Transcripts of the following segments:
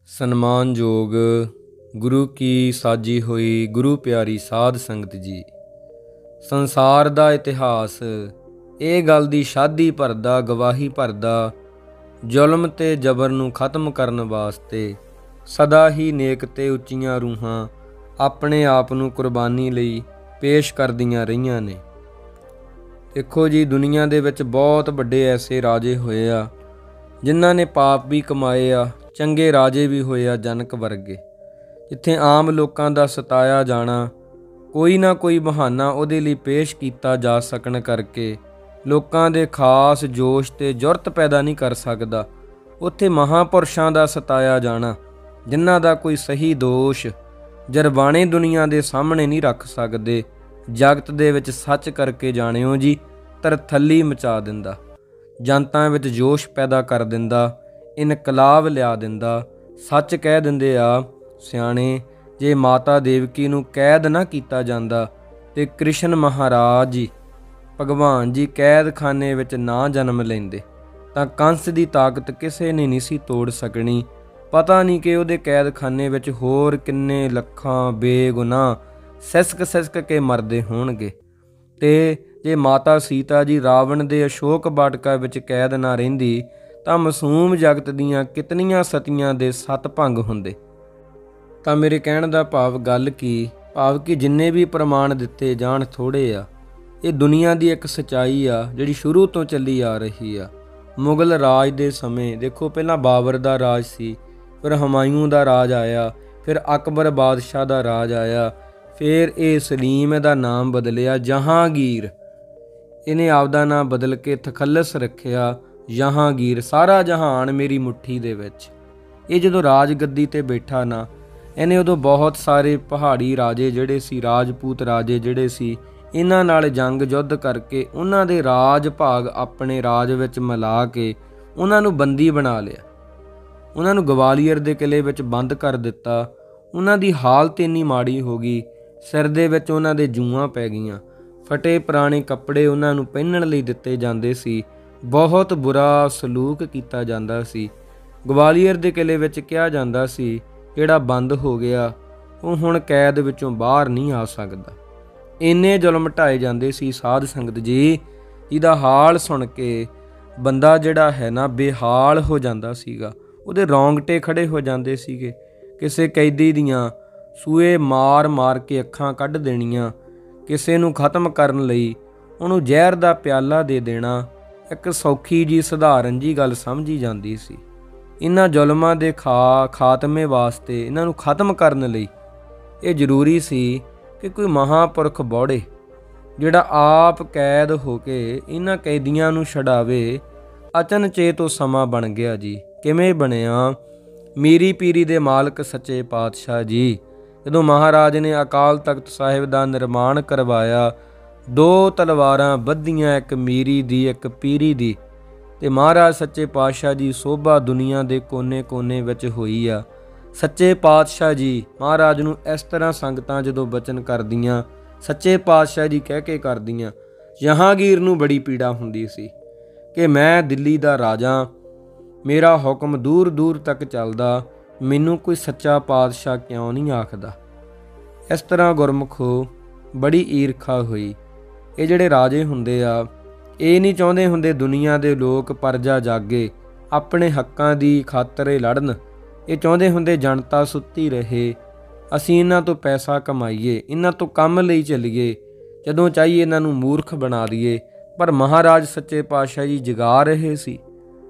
ਸਨਮਾਨਯੋਗ ਗੁਰੂ ਕੀ ਸਾਜੀ ਹੋਈ ਗੁਰੂ ਪਿਆਰੀ ਸਾਧ ਸੰਗਤ ਜੀ, ਸੰਸਾਰ ਦਾ ਇਤਿਹਾਸ ਇਹ ਗੱਲ ਦੀ ਸ਼ਾਦੀ ਭਰਦਾ, ਗਵਾਹੀ ਭਰਦਾ, ਜ਼ੁਲਮ ਤੇ ਜਬਰ ਨੂੰ ਖਤਮ ਕਰਨ ਵਾਸਤੇ ਸਦਾ ਹੀ ਨੇਕ ਤੇ ਉੱਚੀਆਂ ਰੂਹਾਂ ਆਪਣੇ ਆਪ ਨੂੰ ਕੁਰਬਾਨੀ ਲਈ ਪੇਸ਼ ਕਰਦੀਆਂ ਰਹੀਆਂ ਨੇ। ਦੇਖੋ ਜੀ, ਦੁਨੀਆ ਦੇ ਵਿੱਚ ਬਹੁਤ ਵੱਡੇ ਐਸੇ ਰਾਜੇ ਹੋਏ ਆ ਜਿਨ੍ਹਾਂ ਨੇ ਪਾਪ ਵੀ ਕਮਾਏ ਆ, ਚੰਗੇ ਰਾਜੇ ਵੀ ਹੋਏ ਆ ਜਨਕ ਵਰਗੇ, ਜਿੱਥੇ ਆਮ ਲੋਕਾਂ ਦਾ ਸਤਾਇਆ ਜਾਣਾ, ਕੋਈ ਨਾ ਕੋਈ ਬਹਾਨਾ ਉਹਦੇ ਲਈ ਪੇਸ਼ ਕੀਤਾ ਜਾ ਸਕਣ ਕਰਕੇ ਲੋਕਾਂ ਦੇ ਖਾਸ ਜੋਸ਼ ਤੇ ਜੁਰਤ ਪੈਦਾ ਨਹੀਂ ਕਰ ਸਕਦਾ, ਉੱਥੇ ਮਹਾਂਪੁਰਸ਼ਾਂ ਦਾ ਸਤਾਇਆ ਜਾਣਾ ਜਿਨ੍ਹਾਂ ਦਾ ਕੋਈ ਸਹੀ ਦੋਸ਼ ਜਰਬਾਣੇ ਦੁਨੀਆ ਦੇ ਸਾਹਮਣੇ ਨਹੀਂ ਰੱਖ ਸਕਦੇ, ਜਗਤ ਦੇ ਵਿੱਚ ਸੱਚ ਕਰਕੇ ਜਾਣਿਓ ਜੀ ਤਰਥੱਲੀ ਮਚਾ ਦਿੰਦਾ, ਜਨਤਾ ਵਿੱਚ ਜੋਸ਼ ਪੈਦਾ ਕਰ ਦਿੰਦਾ, ਇਨਕਲਾਬ ਲਿਆ ਦਿੰਦਾ। ਸੱਚ ਕਹਿ ਦਿੰਦੇ ਆ ਸਿਆਣੇ, ਜੇ ਮਾਤਾ ਦੇਵਕੀ ਨੂੰ ਕੈਦ ਨਾ ਕੀਤਾ ਜਾਂਦਾ ਤੇ ਕ੍ਰਿਸ਼ਨ ਮਹਾਰਾਜ ਜੀ ਭਗਵਾਨ ਜੀ ਕੈਦਖਾਨੇ ਵਿੱਚ ਨਾ ਜਨਮ ਲੈਂਦੇ ਤਾਂ ਕੰਸ ਦੀ ਤਾਕਤ ਕਿਸੇ ਨੇ ਨਹੀਂ ਸੀ ਤੋੜ ਸਕਣੀ। ਪਤਾ ਨਹੀਂ ਕਿ ਉਹਦੇ ਕੈਦਖਾਨੇ ਵਿੱਚ ਹੋਰ ਕਿੰਨੇ ਲੱਖਾਂ ਬੇਗੁਨਾਹ ਸਿਸਕ ਕੇ ਮਰਦੇ ਹੋਣਗੇ। ਤੇ ਜੇ ਮਾਤਾ ਸੀਤਾ ਜੀ ਰਾਵਣ ਦੇ ਅਸ਼ੋਕ ਬਾਟਕਾ ਵਿੱਚ ਕੈਦ ਨਾ ਰਹਿੰਦੀ ਤਾਂ ਮਾਸੂਮ ਜਗਤ ਦੀਆਂ ਕਿਤਨੀਆਂ ਸਤੀਆਂ ਦੇ ਸੱਤ ਭੰਗ ਹੁੰਦੇ। ਤਾਂ ਮੇਰੇ ਕਹਿਣ ਦਾ ਭਾਵ ਕਿ ਜਿੰਨੇ ਵੀ ਪ੍ਰਮਾਣ ਦਿੱਤੇ ਜਾਣ ਥੋੜ੍ਹੇ ਆ। ਇਹ ਦੁਨੀਆ ਦੀ ਇੱਕ ਸੱਚਾਈ ਆ ਜਿਹੜੀ ਸ਼ੁਰੂ ਤੋਂ ਚੱਲੀ ਆ ਰਹੀ ਆ। ਮੁਗਲ ਰਾਜ ਦੇ ਸਮੇਂ ਦੇਖੋ, ਪਹਿਲਾਂ ਬਾਬਰ ਦਾ ਰਾਜ ਸੀ, ਫਿਰ ਹਮਾਯੂੰ ਦਾ ਰਾਜ ਆਇਆ, ਫਿਰ ਅਕਬਰ ਬਾਦਸ਼ਾਹ ਦਾ ਰਾਜ ਆਇਆ, ਫਿਰ ਇਹ ਸਲੀਮ ਦਾ ਨਾਮ ਬਦਲਿਆ ਜਹਾਂਗੀਰ। ਇਹਨੇ ਆਪਦਾ ਨਾਮ ਬਦਲ ਕੇ ਤਖੱਲਸ ਰੱਖਿਆ ਜਹਾਂਗੀਰ, ਸਾਰਾ ਜਹਾਨ ਮੇਰੀ ਮੁੱਠੀ ਦੇ ਵਿੱਚ। ਇਹ ਜਦੋਂ ਰਾਜ ਗੱਦੀ ਤੇ ਬੈਠਾ ਨਾ, ਇਹਨੇ ਉਦੋਂ ਬਹੁਤ ਸਾਰੇ ਪਹਾੜੀ ਰਾਜੇ ਜਿਹੜੇ ਸੀ, ਰਾਜਪੂਤ ਰਾਜੇ ਜਿਹੜੇ ਸੀ, ਇਹਨਾਂ ਨਾਲ ਜੰਗ ਯੁੱਧ ਕਰਕੇ ਉਹਨਾਂ ਦੇ ਰਾਜ ਭਾਗ ਆਪਣੇ ਰਾਜ ਵਿੱਚ ਮਿਲਾ ਕੇ ਉਹਨਾਂ ਨੂੰ ਬੰਦੀ ਬਣਾ ਲਿਆ, ਉਹਨਾਂ ਨੂੰ ਗਵਾਲੀਅਰ ਦੇ ਕਿਲੇ ਵਿੱਚ ਬੰਦ ਕਰ ਦਿੱਤਾ। ਉਹਨਾਂ ਦੀ ਹਾਲਤ ਇੰਨੀ ਮਾੜੀ ਹੋ ਗਈ, ਸਿਰ ਦੇ ਵਿੱਚ ਉਹਨਾਂ ਦੇ ਜੂਆਂ ਪੈ ਗਈਆਂ, ਫਟੇ ਪੁਰਾਣੇ ਕੱਪੜੇ ਉਹਨਾਂ ਨੂੰ ਪਹਿਨਣ ਲਈ ਦਿੱਤੇ ਜਾਂਦੇ ਸੀ, ਬਹੁਤ ਬੁਰਾ ਸਲੂਕ ਕੀਤਾ ਜਾਂਦਾ ਸੀ। ਗਵਾਲੀਅਰ ਦੇ ਕਿਲੇ ਵਿੱਚ ਕਿਹਾ ਜਾਂਦਾ ਸੀ ਜਿਹੜਾ ਬੰਦ ਹੋ ਗਿਆ ਉਹ ਹੁਣ ਕੈਦ ਵਿੱਚੋਂ ਬਾਹਰ ਨਹੀਂ ਆ ਸਕਦਾ। ਇੰਨੇ ਜ਼ੁਲਮ ਢਾਏ ਜਾਂਦੇ ਸੀ ਸਾਧ ਸੰਗਤ ਜੀ, ਜਿਹਦਾ ਹਾਲ ਸੁਣ ਕੇ ਬੰਦਾ ਜਿਹੜਾ ਹੈ ਨਾ ਬੇਹਾਲ ਹੋ ਜਾਂਦਾ ਸੀਗਾ, ਉਹਦੇ ਰੌਂਗਟੇ ਖੜੇ ਹੋ ਜਾਂਦੇ ਸੀਗੇ। ਕਿਸੇ ਕੈਦੀ ਦੀਆਂ ਸੂਏ ਮਾਰ ਕੇ ਅੱਖਾਂ ਕੱਢ ਦੇਣੀਆਂ, ਕਿਸੇ ਨੂੰ ਖਤਮ ਕਰਨ ਲਈ ਉਹਨੂੰ ਜ਼ਹਿਰ ਦਾ ਪਿਆਲਾ ਦੇ ਦੇਣਾ ਇੱਕ ਸੌਖੀ ਜੀ ਸਧਾਰਨ ਜੀ ਗੱਲ ਸਮਝੀ ਜਾਂਦੀ ਸੀ। ਇਹਨਾਂ ਜ਼ੁਲਮਾਂ ਦੇ ਖਾਤਮੇ ਵਾਸਤੇ, ਇਹਨਾਂ ਨੂੰ ਖਤਮ ਕਰਨ ਲਈ ਇਹ ਜ਼ਰੂਰੀ ਸੀ ਕਿ ਕੋਈ ਮਹਾਂਪੁਰਖ ਬੌੜੇ ਜਿਹੜਾ ਆਪ ਕੈਦ ਹੋ ਕੇ ਇਹਨਾਂ ਕੈਦੀਆਂ ਨੂੰ ਛਡਾਵੇ। ਅਚਨਚੇਤ ਉਹ ਸਮਾਂ ਬਣ ਗਿਆ ਜੀ। ਕਿਵੇਂ ਬਣਿਆ? ਮੀਰੀ ਪੀਰੀ ਦੇ ਮਾਲਕ ਸੱਚੇ ਪਾਤਸ਼ਾਹ ਜੀ ਜਦੋਂ ਮਹਾਰਾਜ ਨੇ ਅਕਾਲ ਤਖਤ ਸਾਹਿਬ ਦਾ ਨਿਰਮਾਣ ਕਰਵਾਇਆ, 2 ਤਲਵਾਰਾਂ ਬੱਧੀਆਂ, ਇੱਕ ਮੀਰੀ ਦੀ ਇੱਕ ਪੀਰੀ ਦੀ, ਤੇ ਮਹਾਰਾਜ ਸੱਚੇ ਪਾਤਸ਼ਾਹ ਦੀ ਸੋਭਾ ਦੁਨੀਆ ਦੇ ਕੋਨੇ-ਕੋਨੇ ਵਿੱਚ ਹੋਈ ਆ। ਸੱਚੇ ਪਾਤਸ਼ਾਹ ਜੀ ਮਹਾਰਾਜ ਨੂੰ ਇਸ ਤਰ੍ਹਾਂ ਸੰਗਤਾਂ ਜਦੋਂ ਬਚਨ ਕਰਦੀਆਂ, ਸੱਚੇ ਪਾਤਸ਼ਾਹ ਜੀ ਕਹਿ ਕੇ ਕਰਦੀਆਂ, ਜਹਾਂਗੀਰ ਨੂੰ ਬੜੀ ਪੀੜਾ ਹੁੰਦੀ ਸੀ ਕਿ ਮੈਂ ਦਿੱਲੀ ਦਾ ਰਾਜਾ, ਮੇਰਾ ਹੁਕਮ ਦੂਰ ਦੂਰ ਤੱਕ ਚੱਲਦਾ, ਮੈਨੂੰ ਕੋਈ ਸੱਚਾ ਪਾਤਸ਼ਾਹ ਕਿਉਂ ਨਹੀਂ ਆਖਦਾ। ਇਸ ਤਰ੍ਹਾਂ ਗੁਰਮੁਖੋ ਬੜੀ ਈਰਖਾ ਹੋਈ। ਇਹ ਜਿਹੜੇ ਰਾਜੇ ਹੁੰਦੇ ਆ, ਇਹ ਨਹੀਂ ਚਾਹੁੰਦੇ ਹੁੰਦੇ ਦੁਨੀਆ ਦੇ ਲੋਕ ਪਰਜਾ ਜਾਗੇ, ਆਪਣੇ ਹੱਕਾਂ ਦੀ ਖਾਤਰ ਇਹ ਲੜਨ। ਇਹ ਚਾਹੁੰਦੇ ਹੁੰਦੇ ਜਨਤਾ ਸੁੱਤੀ ਰਹੇ, ਅਸੀਂ ਇਹਨਾਂ ਤੋਂ ਪੈਸਾ ਕਮਾਈਏ, ਇਹਨਾਂ ਤੋਂ ਕੰਮ ਲਈ ਚੱਲੀਏ, ਜਦੋਂ ਚਾਹੀਏ ਇਹਨਾਂ ਨੂੰ ਮੂਰਖ ਬਣਾ ਦਈਏ। ਪਰ ਮਹਾਰਾਜ ਸੱਚੇ ਪਾਤਸ਼ਾਹ ਜੀ ਜਗਾ ਰਹੇ ਸੀ,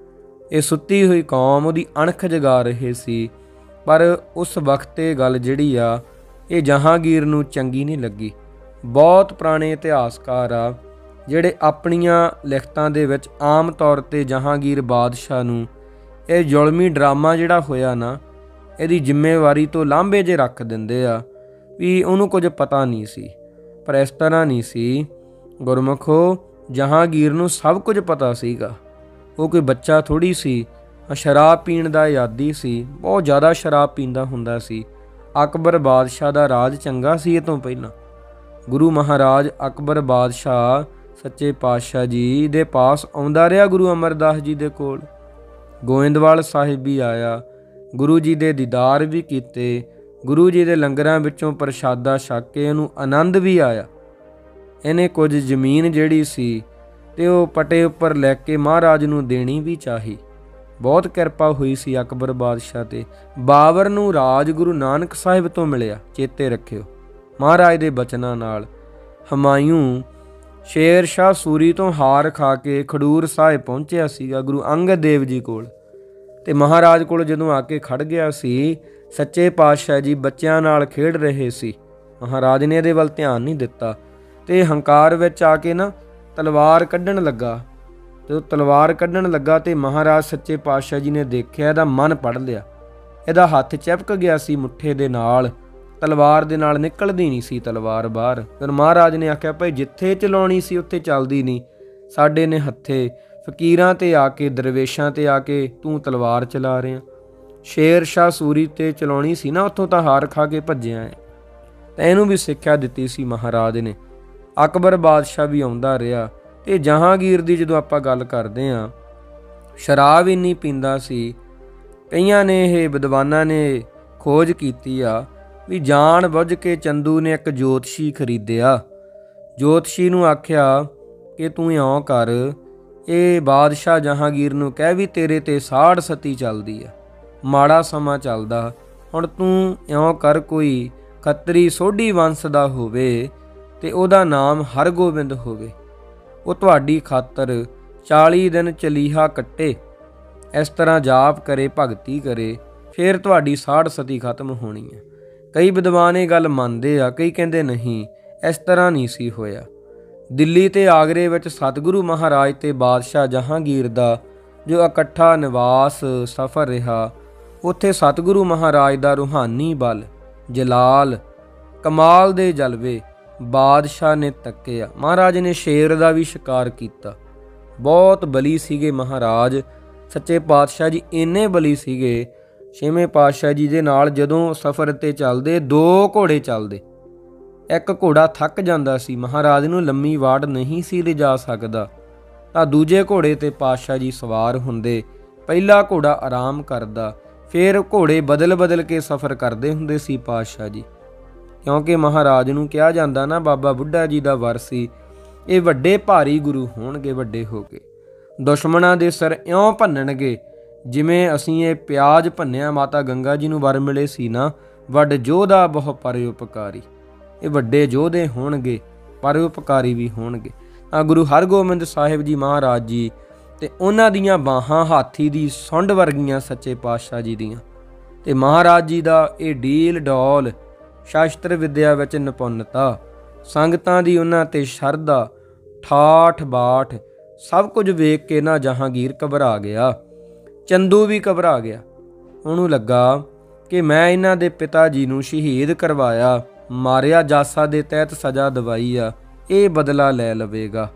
ਇਹ ਸੁੱਤੀ ਹੋਈ ਕੌਮ ਉਹਦੀ ਅਣਖ ਜਗਾ ਰਹੇ ਸੀ। ਪਰ ਉਸ ਵਕਤ ਇਹ ਗੱਲ ਜਿਹੜੀ ਆ ਇਹ ਜਹਾਂਗੀਰ ਨੂੰ ਚੰਗੀ ਨਹੀਂ ਲੱਗੀ। ਬਹੁਤ ਪੁਰਾਣੇ ਇਤਿਹਾਸਕਾਰ ਆ ਜਿਹੜੇ ਆਪਣੀਆਂ ਲਿਖਤਾਂ ਦੇ ਵਿੱਚ ਆਮ ਤੌਰ 'ਤੇ ਜਹਾਂਗੀਰ ਬਾਦਸ਼ਾਹ ਨੂੰ ਇਹ ਜ਼ੁਲਮੀ ਡਰਾਮਾ ਜਿਹੜਾ ਹੋਇਆ ਨਾ, ਇਹਦੀ ਜ਼ਿੰਮੇਵਾਰੀ ਤੋਂ ਲਾਂਭੇ ਜੇ ਰੱਖ ਦਿੰਦੇ ਆ ਵੀ ਉਹਨੂੰ ਕੁਝ ਪਤਾ ਨਹੀਂ ਸੀ। ਪਰ ਇਸ ਤਰ੍ਹਾਂ ਨਹੀਂ ਸੀ ਗੁਰਮੁਖੋ, ਜਹਾਂਗੀਰ ਨੂੰ ਸਭ ਕੁਝ ਪਤਾ ਸੀਗਾ। ਉਹ ਕੋਈ ਬੱਚਾ ਥੋੜ੍ਹੀ ਸੀ, ਸ਼ਰਾਬ ਪੀਣ ਦਾ ਆਦੀ ਸੀ, ਬਹੁਤ ਜ਼ਿਆਦਾ ਸ਼ਰਾਬ ਪੀਂਦਾ ਹੁੰਦਾ ਸੀ। ਅਕਬਰ ਬਾਦਸ਼ਾਹ ਦਾ ਰਾਜ ਚੰਗਾ ਸੀ ਇਹ ਤੋਂ ਪਹਿਲਾਂ। ਗੁਰੂ ਮਹਾਰਾਜ ਅਕਬਰ ਬਾਦਸ਼ਾਹ ਸੱਚੇ ਪਾਤਸ਼ਾਹ ਜੀ ਦੇ ਪਾਸ ਆਉਂਦਾ ਰਿਹਾ, ਗੁਰੂ ਅਮਰਦਾਸ ਜੀ ਦੇ ਕੋਲ। ਗੋਇੰਦਵਾਲ ਸਾਹਿਬ ਵੀ ਆਇਆ, ਗੁਰੂ ਜੀ ਦੇ ਦੀਦਾਰ ਵੀ ਕੀਤੇ। ਗੁਰੂ ਜੀ ਦੇ ਲੰਗਰਾਂ ਵਿੱਚੋਂ ਪ੍ਰਸ਼ਾਦਾ ਛਕ ਕੇ ਇਹਨੂੰ ਆਨੰਦ ਵੀ ਆਇਆ। ਇਹਨੇ ਕੁਝ ਜ਼ਮੀਨ ਜਿਹੜੀ ਸੀ ਤੇ ਉਹ ਪਟੇ ਉੱਪਰ ਲੈ ਕੇ ਮਹਾਰਾਜ ਨੂੰ ਦੇਣੀ ਵੀ ਚਾਹੀ। ਬਹੁਤ ਕਿਰਪਾ ਹੋਈ ਸੀ ਅਕਬਰ ਬਾਦਸ਼ਾਹ ਤੇ। ਬਾਬਰ ਨੂੰ ਰਾਜ ਗੁਰੂ ਨਾਨਕ ਸਾਹਿਬ ਤੋਂ ਮਿਲਿਆ, ਚੇਤੇ ਰੱਖਿਓ, ਮਹਾਰਾਜ ਦੇ ਬਚਨਾਂ ਨਾਲ। ਹਮਾਯੂੰ ਸ਼ੇਰ ਸ਼ਾਹ ਸੂਰੀ ਤੋਂ ਹਾਰ ਖਾ ਕੇ ਖਡੂਰ ਸਾਹਿਬ ਪਹੁੰਚਿਆ ਸੀਗਾ ਗੁਰੂ ਅੰਗਦ ਦੇਵ ਜੀ ਕੋਲ, ਤੇ ਮਹਾਰਾਜ ਕੋਲ ਜਦੋਂ ਆ ਕੇ ਖੜ ਗਿਆ ਸੀ, ਸੱਚੇ ਪਾਤਸ਼ਾਹ ਜੀ ਬੱਚਿਆਂ ਨਾਲ ਖੇਡ ਰਹੇ ਸੀ। ਮਹਾਰਾਜ ਨੇ ਇਹਦੇ ਵੱਲ ਧਿਆਨ ਨਹੀਂ ਦਿੱਤਾ ਤੇ ਹੰਕਾਰ ਵਿੱਚ ਆ ਕੇ ਨਾ ਤਲਵਾਰ ਕੱਢਣ ਲੱਗਾ। ਤੇ ਉਹ ਤਲਵਾਰ ਕੱਢਣ ਲੱਗਾ ਤੇ ਮਹਾਰਾਜ ਸੱਚੇ ਪਾਤਸ਼ਾਹ ਜੀ ਨੇ ਦੇਖਿਆ, ਇਹਦਾ ਮਨ ਪੜ ਲਿਆ। ਇਹਦਾ ਹੱਥ ਚਿਪਕ ਗਿਆ ਸੀ ਮੁੱਠੇ ਦੇ ਨਾਲ, ਤਲਵਾਰ ਦੇ ਨਾਲ ਨਿਕਲਦੀ ਨਹੀਂ ਸੀ ਤਲਵਾਰ ਬਾਹਰ। ਫਿਰ ਮਹਾਰਾਜ ਨੇ ਆਖਿਆ, ਭਾਈ ਜਿੱਥੇ ਚਲਾਉਣੀ ਸੀ ਉੱਥੇ ਚੱਲਦੀ ਨਹੀਂ, ਸਾਡੇ ਨੇ ਹੱਥੇ ਫਕੀਰਾਂ ਤੇ ਆ ਕੇ, ਦਰਵੇਸ਼ਾਂ ਤੇ ਆ ਕੇ ਤੂੰ ਤਲਵਾਰ ਚਲਾ ਰਿਹਾ। ਸ਼ੇਰ ਸ਼ਾਹ ਸੂਰੀ ਤੇ ਚਲਾਉਣੀ ਸੀ ਨਾ, ਉੱਥੋਂ ਤਾਂ ਹਾਰ ਖਾ ਕੇ ਭੱਜਿਆ ਹੈ। ਤਾਂ ਇਹਨੂੰ ਵੀ ਸਿੱਖਿਆ ਦਿੱਤੀ ਸੀ ਮਹਾਰਾਜ ਨੇ। ਅਕਬਰ ਬਾਦਸ਼ਾਹ ਵੀ ਆਉਂਦਾ ਰਿਹਾ। ਤੇ ਜਹਾਂਗੀਰ ਦੀ ਜਦੋਂ ਆਪਾਂ ਗੱਲ ਕਰਦੇ ਹਾਂ, ਸ਼ਰਾਬ ਇੰਨੀ ਪੀਂਦਾ ਸੀ। ਕਈਆਂ ਨੇ, ਇਹ ਵਿਦਵਾਨਾਂ ਨੇ ਖੋਜ ਕੀਤੀ ਆ ਵੀ ਜਾਣ ਬੁੱਝ ਕੇ ਚੰਦੂ ਨੇ ਇੱਕ ਜੋਤਸ਼ੀ ਖਰੀਦਿਆ। ਜੋਤਸ਼ੀ ਨੂੰ ਆਖਿਆ ਕਿ ਤੂੰ ਇਉਂ ਕਰ, ਇਹ ਬਾਦਸ਼ਾਹ ਜਹਾਂਗੀਰ ਨੂੰ ਕਹਿ ਵੀ ਤੇਰੇ ਤੇ ਸਾੜ ਸਤੀ ਚੱਲਦੀ ਆ, ਮਾੜਾ ਸਮਾਂ ਚੱਲਦਾ, ਹੁਣ ਤੂੰ ਇਉਂ ਕਰ, ਕੋਈ ਖੱਤਰੀ ਸੋਢੀ ਵੰਸ਼ ਦਾ ਹੋਵੇ ਤੇ ਉਹਦਾ ਨਾਮ ਹਰਗੋਬਿੰਦ ਹੋਵੇ, ਉਹ ਤੁਹਾਡੀ ਖਾਤਰ 40 ਦਿਨ ਚਲੀਹਾ ਕੱਟੇ, ਇਸ ਤਰ੍ਹਾਂ ਜਾਪ ਕਰੇ, ਭਗਤੀ ਕਰੇ, ਫਿਰ ਤੁਹਾਡੀ ਸਾੜ ਸਤੀ ਖਤਮ ਹੋਣੀ ਹੈ। ਕਈ ਵਿਦਵਾਨ ਇਹ ਗੱਲ ਮੰਨਦੇ ਆ, ਕਈ ਕਹਿੰਦੇ ਨਹੀਂ, ਇਸ ਤਰ੍ਹਾਂ ਨਹੀਂ ਸੀ ਹੋਇਆ। ਦਿੱਲੀ ਤੇ ਆਗਰੇ ਵਿੱਚ ਸਤਿਗੁਰੂ ਮਹਾਰਾਜ ਤੇ ਬਾਦਸ਼ਾਹ ਜਹਾਂਗੀਰ ਦਾ ਜੋ ਇਕੱਠਾ ਨਿਵਾਸ ਸਫ਼ਰ ਰਿਹਾ, ਉੱਥੇ ਸਤਿਗੁਰੂ ਮਹਾਰਾਜ ਦਾ ਰੂਹਾਨੀ ਬਲ, ਜਲਾਲ, ਕਮਾਲ ਦੇ ਜਲਵੇ ਬਾਦਸ਼ਾਹ ਨੇ ਤੱਕਿਆ। ਮਹਾਰਾਜ ਨੇ ਸ਼ੇਰ ਦਾ ਵੀ ਸ਼ਿਕਾਰ ਕੀਤਾ। ਬਹੁਤ ਬਲੀ ਸੀਗੇ ਮਹਾਰਾਜ ਸੱਚੇ ਪਾਤਸ਼ਾਹ ਜੀ, ਇੰਨੇ ਬਲੀ ਸੀਗੇ। ਛੇਵੇਂ ਪਾਤਸ਼ਾਹ ਜੀ ਦੇ ਨਾਲ ਜਦੋਂ ਸਫ਼ਰ 'ਤੇ ਚੱਲਦੇ, 2 ਘੋੜੇ ਚੱਲਦੇ। ਇੱਕ ਘੋੜਾ ਥੱਕ ਜਾਂਦਾ ਸੀ, ਮਹਾਰਾਜ ਨੂੰ ਲੰਮੀ ਵਾਟ ਨਹੀਂ ਸੀ ਲਿਜਾ ਸਕਦਾ, ਤਾਂ ਦੂਜੇ ਘੋੜੇ 'ਤੇ ਪਾਤਸ਼ਾਹ ਜੀ ਸਵਾਰ ਹੁੰਦੇ। ਪਹਿਲਾ ਘੋੜਾ ਆਰਾਮ ਕਰਦਾ, ਫਿਰ ਘੋੜੇ ਬਦਲ ਬਦਲ ਕੇ ਸਫ਼ਰ ਕਰਦੇ ਹੁੰਦੇ ਸੀ ਪਾਤਸ਼ਾਹ ਜੀ, ਕਿਉਂਕਿ ਮਹਾਰਾਜ ਨੂੰ ਕਿਹਾ ਜਾਂਦਾ ਨਾ, ਬਾਬਾ ਬੁੱਢਾ ਜੀ ਦਾ ਵਰ ਸੀ, ਇਹ ਵੱਡੇ ਭਾਰੀ ਗੁਰੂ ਹੋਣਗੇ, ਵੱਡੇ ਹੋ ਕੇ ਦੁਸ਼ਮਣਾਂ ਦੇ ਸਿਰ ਇਉਂ ਭੰਨਣਗੇ ਜਿਵੇਂ ਅਸੀਂ ਇਹ ਪਿਆਜ਼ ਭੰਨਿਆ। ਮਾਤਾ ਗੰਗਾ ਜੀ ਨੂੰ ਵਰ ਮਿਲੇ ਸੀ ਨਾ, ਵੱਡ ਯੋਧਾ ਬਹੁ ਪਰਉਪਕਾਰੀ, ਇਹ ਵੱਡੇ ਯੋਧੇ ਹੋਣਗੇ, ਪਰਉਪਕਾਰੀ ਵੀ ਹੋਣਗੇ। ਤਾਂ ਗੁਰੂ ਹਰਗੋਬਿੰਦ ਸਾਹਿਬ ਜੀ ਮਹਾਰਾਜ ਜੀ ਤੇ ਉਹਨਾਂ ਦੀਆਂ ਬਾਹਾਂ ਹਾਥੀ ਦੀ ਸੁੰਡ ਵਰਗੀਆਂ ਸੱਚੇ ਪਾਤਸ਼ਾਹ ਜੀ ਦੀਆਂ, ਤੇ ਮਹਾਰਾਜ ਜੀ ਦਾ ਇਹ ਡੀਲ ਡੌਲ, ਸ਼ਾਸਤਰ ਵਿਦਿਆ ਵਿੱਚ ਨਿਪੁੰਨਤਾ, ਸੰਗਤਾਂ ਦੀ ਉਹਨਾਂ ਤੇ ਸ਼ਰਧਾ, ਠਾਠ ਬਾਠ, ਸਭ ਕੁਝ ਵੇਖ ਕੇ ਨਾ ਜਹਾਂਗੀਰ ਘਬਰਾ ਗਿਆ। ਚੰਦੂ ਵੀ ਘਬਰਾ ਗਿਆ। ਉਹਨੂੰ ਲੱਗਾ ਕਿ ਮੈਂ ਇਹਨਾਂ ਦੇ ਪਿਤਾ ਜੀ ਨੂੰ ਸ਼ਹੀਦ ਕਰਵਾਇਆ, ਮਾਰਿਆ, ਜਾਸਾ ਦੇ ਤਹਿਤ ਸਜ਼ਾ ਦਵਾਈ ਆ, ਇਹ ਬਦਲਾ ਲੈ ਲਵੇਗਾ,